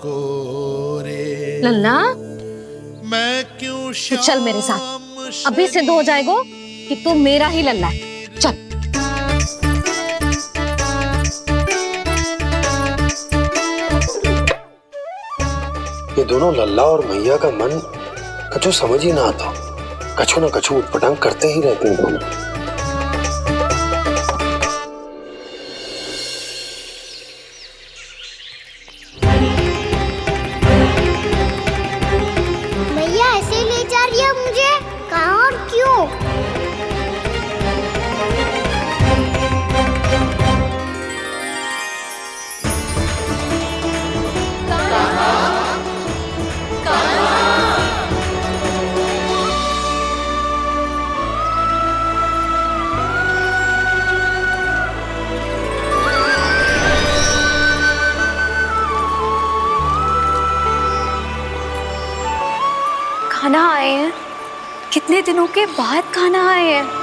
गोरे। लल्ला मैं क्यों तो चल मेरे साथ, अभी सिद्ध हो जाएगा कि तू मेरा ही लल्ला है। चल। ये दोनों लल्ला और मैया का मन कछु समझ ही ना आता, कछु ना कछु उटपटांग करते ही रहते हैं दोनों। भैया ऐसे ले जा रही है मुझे, कहाँ और क्यों? खाना आए हैं, कितने दिनों के बाद खाना आए हैं।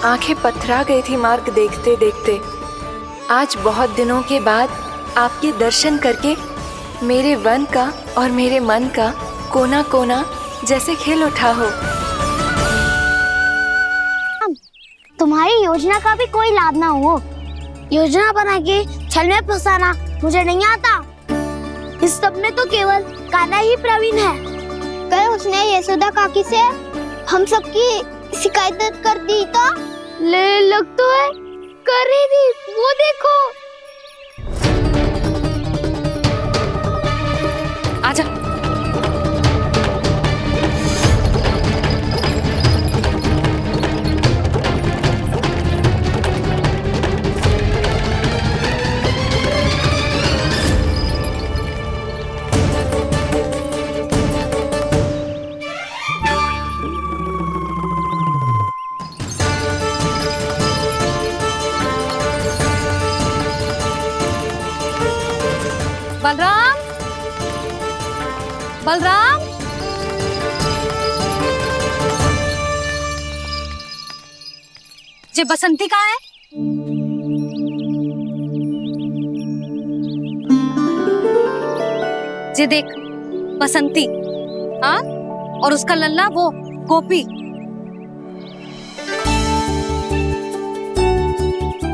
आंखें पथरा गई थी मार्ग देखते देखते। आज बहुत दिनों के बाद आपके दर्शन करके मेरे वन का और मेरे मन का कोना कोना जैसे खिल उठा हो। तुम्हारी योजना का भी कोई लाभ ना हो। योजना बना के छल में फंसाना मुझे नहीं आता। इस सब में तो केवल कान्हा ही प्रवीण है। कल उसने यशोदा काकी से हम सबकी शिकायत कर दी तो लग तो है कर रही थी, वो देखो। आजा। बलराम, बलराम, ये बसंती कहाँ है? ये देख बसंती, हाँ, और उसका लल्ला वो गोपी।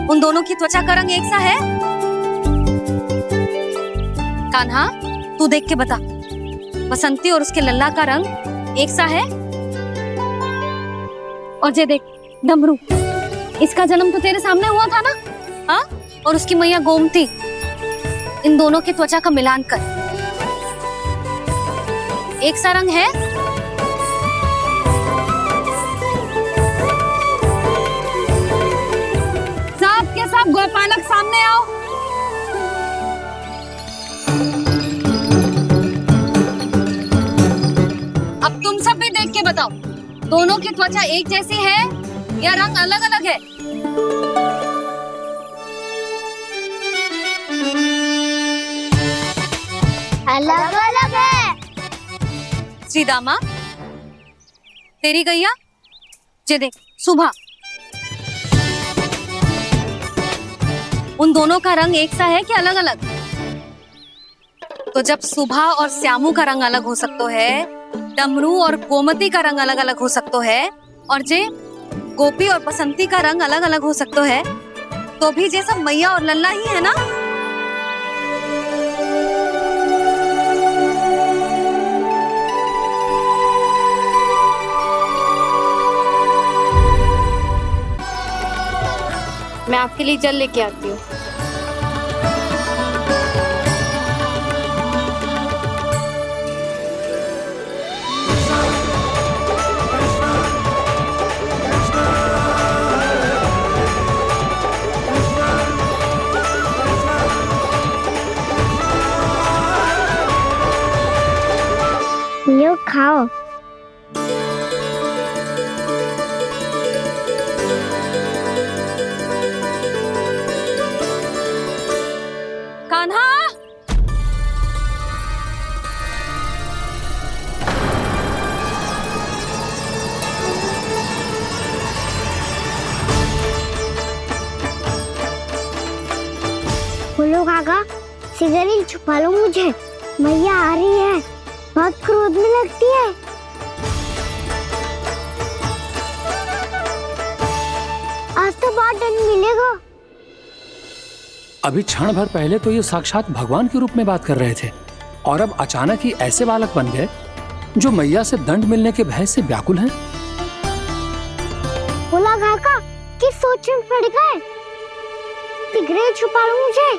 उन दोनों की त्वचा का रंग एक सा है? कान्हा, तू देख के बता, बसंती और उसके लल्ला का रंग एक सा है? और ये देख डमरू, इसका जन्म तो तेरे सामने हुआ था ना, हाँ? और उसकी मैया गोमती, इन दोनों की त्वचा का मिलान कर, एक सा रंग है? सब के सब गोपालक सामने आओ। अब तुम सब भी देख के बताओ, दोनों की त्वचा एक जैसी है या रंग अलग अलग है? अलग अलग है। श्रीदामा, तेरी गैया, ये देख सुबह, उन दोनों का रंग एक सा है कि अलग अलग? तो जब सुबह और श्यामू का रंग अलग हो सकता है, डमरू और गोमती का रंग अलग अलग हो सकता है, और जे गोपी और बसंती का रंग अलग अलग हो सकता है, तो भी जे सब मैया और लल्ला ही है ना? मैं आपके लिए जल लेके आती हूँ। बोलो काका, सिगरेट छुपा लो मुझे, मैया आ रही है, बहुत क्रोध में लगती है। आज तो बहुत दंड मिलेगा। अभी क्षण भर पहले तो ये साक्षात भगवान के रूप में बात कर रहे थे, और अब अचानक ही ऐसे बालक बन गए जो मैया से दंड मिलने के भय से व्याकुल हैं। बोला काका, किस सोच में पड़ गए? सिगरेट छुपा लो मुझे।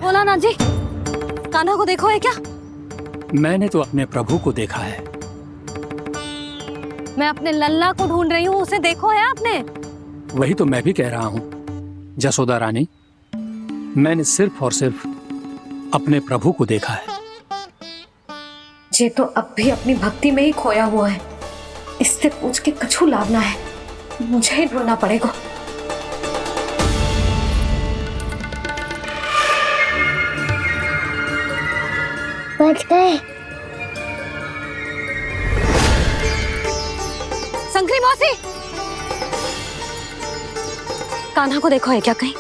भोलानाथ जी, कान्हा को देखो है क्या? मैंने तो अपने प्रभु को देखा है। मैं अपने लल्ला को ढूंढ रही हूँ, उसे देखो है आपने? वही तो मैं भी कह रहा हूँ जसोदा रानी, मैंने सिर्फ और सिर्फ अपने प्रभु को देखा है। ये तो अब भी अपनी भक्ति में ही खोया हुआ है, इससे पूछ के कछु लाभ ना है, मुझे ही ढूंढना पड़ेगा। बच गए। संकरी मौसी, कान्हा को देखो है क्या कहीं?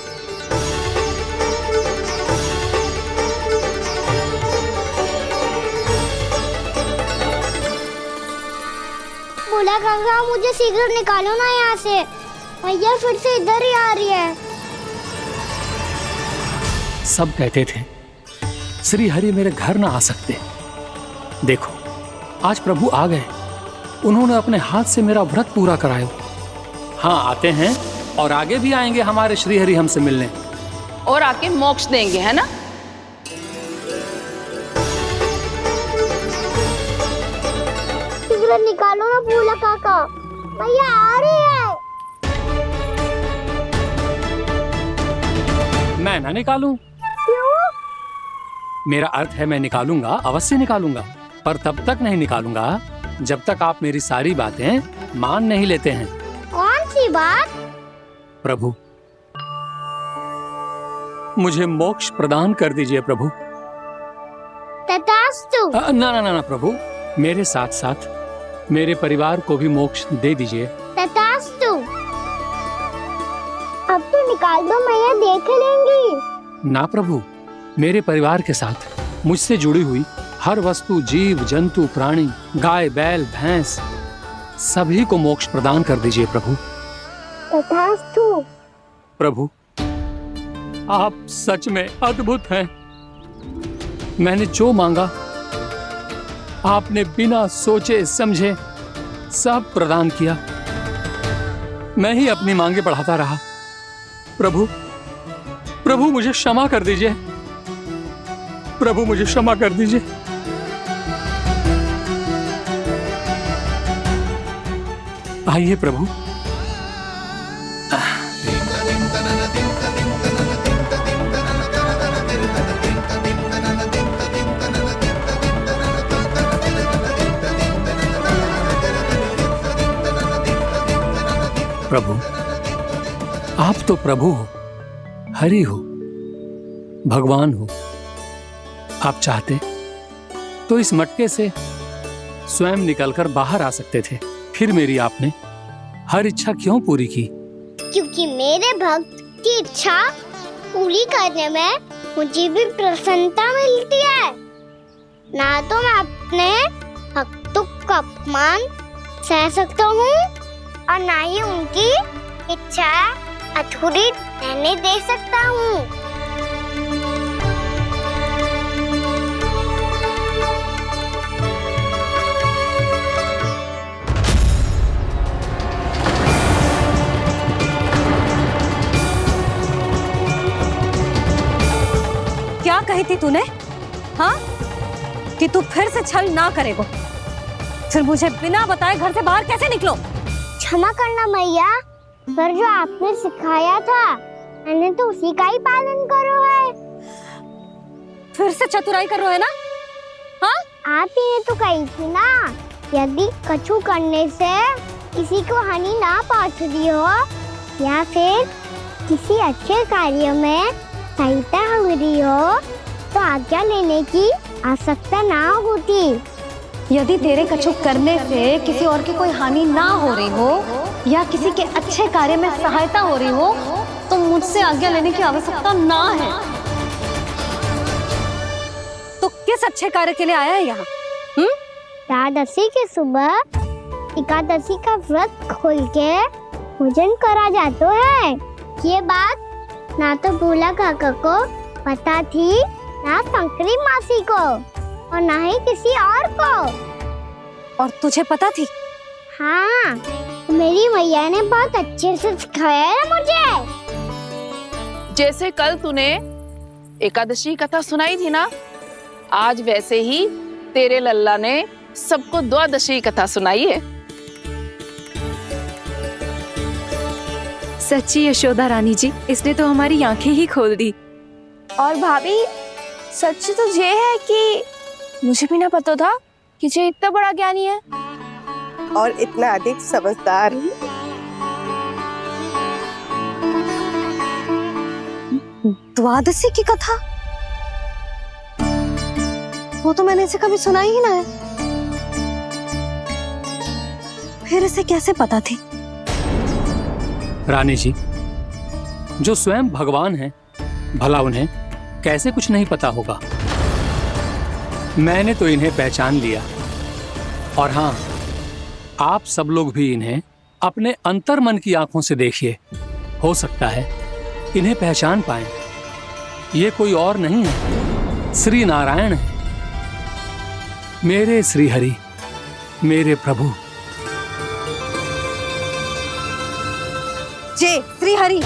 बोला काका, मुझे शीघ्र निकालो ना यहाँ से, मैया फिर से इधर ही आ रही है। सब कहते थे श्री हरि मेरे घर ना आ सकते। देखो आज प्रभु आ गए, उन्होंने अपने हाथ से मेरा व्रत पूरा कराया। हाँ, आते हैं और आगे भी आएंगे हमारे श्री हरि हमसे मिलने, और आके मोक्ष देंगे, है ना? शीघ्र निकालो ना बोला काका, मैया आ रही है। मैं ना निकालूं? क्यों? मेरा अर्थ है मैं निकालूंगा, अवश्य निकालूंगा, पर तब तक नहीं निकालूंगा जब तक आप मेरी सारी बातें मान नहीं लेते हैं। कौन सी बात? प्रभु, मुझे मोक्ष प्रदान कर दीजिए प्रभु। तथास्तु। ना ना ना प्रभु, मेरे साथ साथ मेरे परिवार को भी मोक्ष दे दीजिए। तथास्तु। अब तो निकाल दो, मैया देख लेंगी। ना प्रभु, मेरे परिवार के साथ मुझसे जुड़ी हुई हर वस्तु, जीव जंतु, प्राणी, गाय बैल भैंस, सभी को मोक्ष प्रदान कर दीजिए प्रभु। तथास्तु। प्रभु, आप सच में अद्भुत हैं। मैंने जो मांगा आपने बिना सोचे समझे सब प्रदान किया। मैं ही अपनी मांगे बढ़ाता रहा। प्रभु, प्रभु मुझे क्षमा कर दीजिए। प्रभु मुझे क्षमा कर दीजिए। आइए प्रभु। प्रभु, आप तो प्रभु हो, हरि हो, भगवान हो। आप चाहते तो इस मटके से स्वयं निकलकर बाहर आ सकते थे, फिर मेरी आपने हर इच्छा क्यों पूरी की? क्योंकि मेरे भक्त की इच्छा पूरी करने में मुझे भी प्रसन्नता मिलती है। ना तो मैं अपने भक्तों का अपमान सह सकता हूँ और ना ही उनकी इच्छा अधूरी रहने दे सकता हूँ। क्या कही थी तूने? हाँ, कि तू फिर से छल ना करेगा। फिर मुझे बिना बताए घर से बाहर कैसे निकलो? क्षमा करना मैया, पर जो आपने सिखाया था मैंने तो उसी का ही पालन करो है। फिर से चतुराई कर रहे हो है ना? हाँ? आप ही ने तो कही थी ना, यदि कछु करने से किसी को हानि ना पहुंचती हो या फिर किसी अच्छे कार्य में सहायता हो रही हो तो आज्ञा लेने की आवश्यकता ना होती। यदि तेरे कछु करने से किसी और की कोई हानि ना हो रही हो या किसी के अच्छे कार्य में सहायता हो रही हो तो मुझसे आज्ञा लेने की आवश्यकता ना है। तो किस अच्छे कार्य के लिए आया है यहाँ? द्वादशी के सुबह एकादशी का व्रत खोल के भोजन करा जाता है। ये बात ना तो भोला काका को पता थी, ना शंकरी मासी को और ना ही किसी और को। और तुझे पता थी? हाँ, मेरी मैया ने बहुत अच्छे से सिखाया है मुझे। जैसे कल तूने एकादशी कथा सुनाई थी ना, आज वैसे ही तेरे लल्ला ने सबको द्वादशी कथा सुनाई है। सच्ची यशोदा रानी जी, इसने तो हमारी आंखें ही खोल दी। और भाभी सच तो ये है कि मुझे भी ना पता था कि ये इतना बड़ा ज्ञानी है और इतना अधिक समझदार। द्वादशी की कथा? वो तो मैंने इसे कभी सुना ही ना है। फिर इसे कैसे पता थी? रानी जी, जो स्वयं भगवान हैं, भला उन्हें कैसे कुछ नहीं पता होगा। मैंने तो इन्हें पहचान लिया, और हाँ, आप सब लोग भी इन्हें अपने अंतर मन की आंखों से देखिए, हो सकता है इन्हें पहचान पाएं। ये कोई और नहीं है, श्री नारायण है, मेरे श्री हरि, मेरे प्रभु। जय श्री हरि।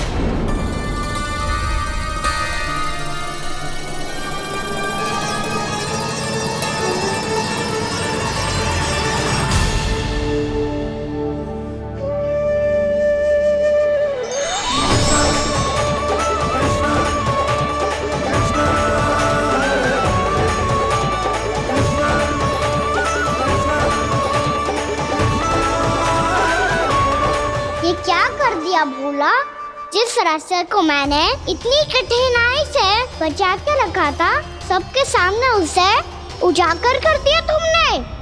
ये क्या कर दिया भोला? जिस रास्ते को मैंने इतनी कठिनाई से बचा के रखा था, सबके सामने उसे उजागर कर दिया तुमने।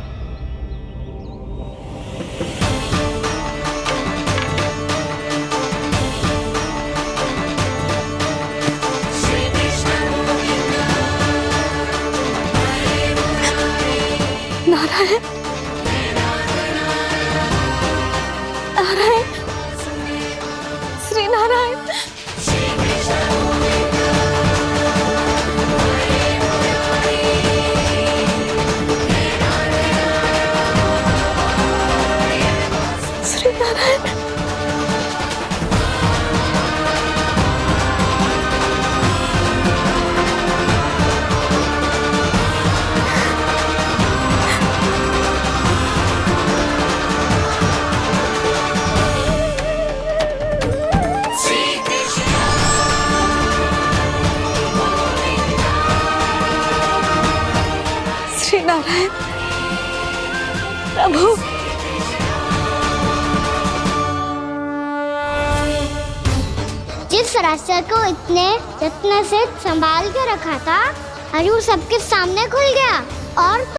नारायण, नारायण, श्री नारायण। श्री नारायण। श्री नारायण प्रभु। जिस रास्ते को इतने यत्न से संभाल के रखा था, आज वो सबके सामने खुल गया और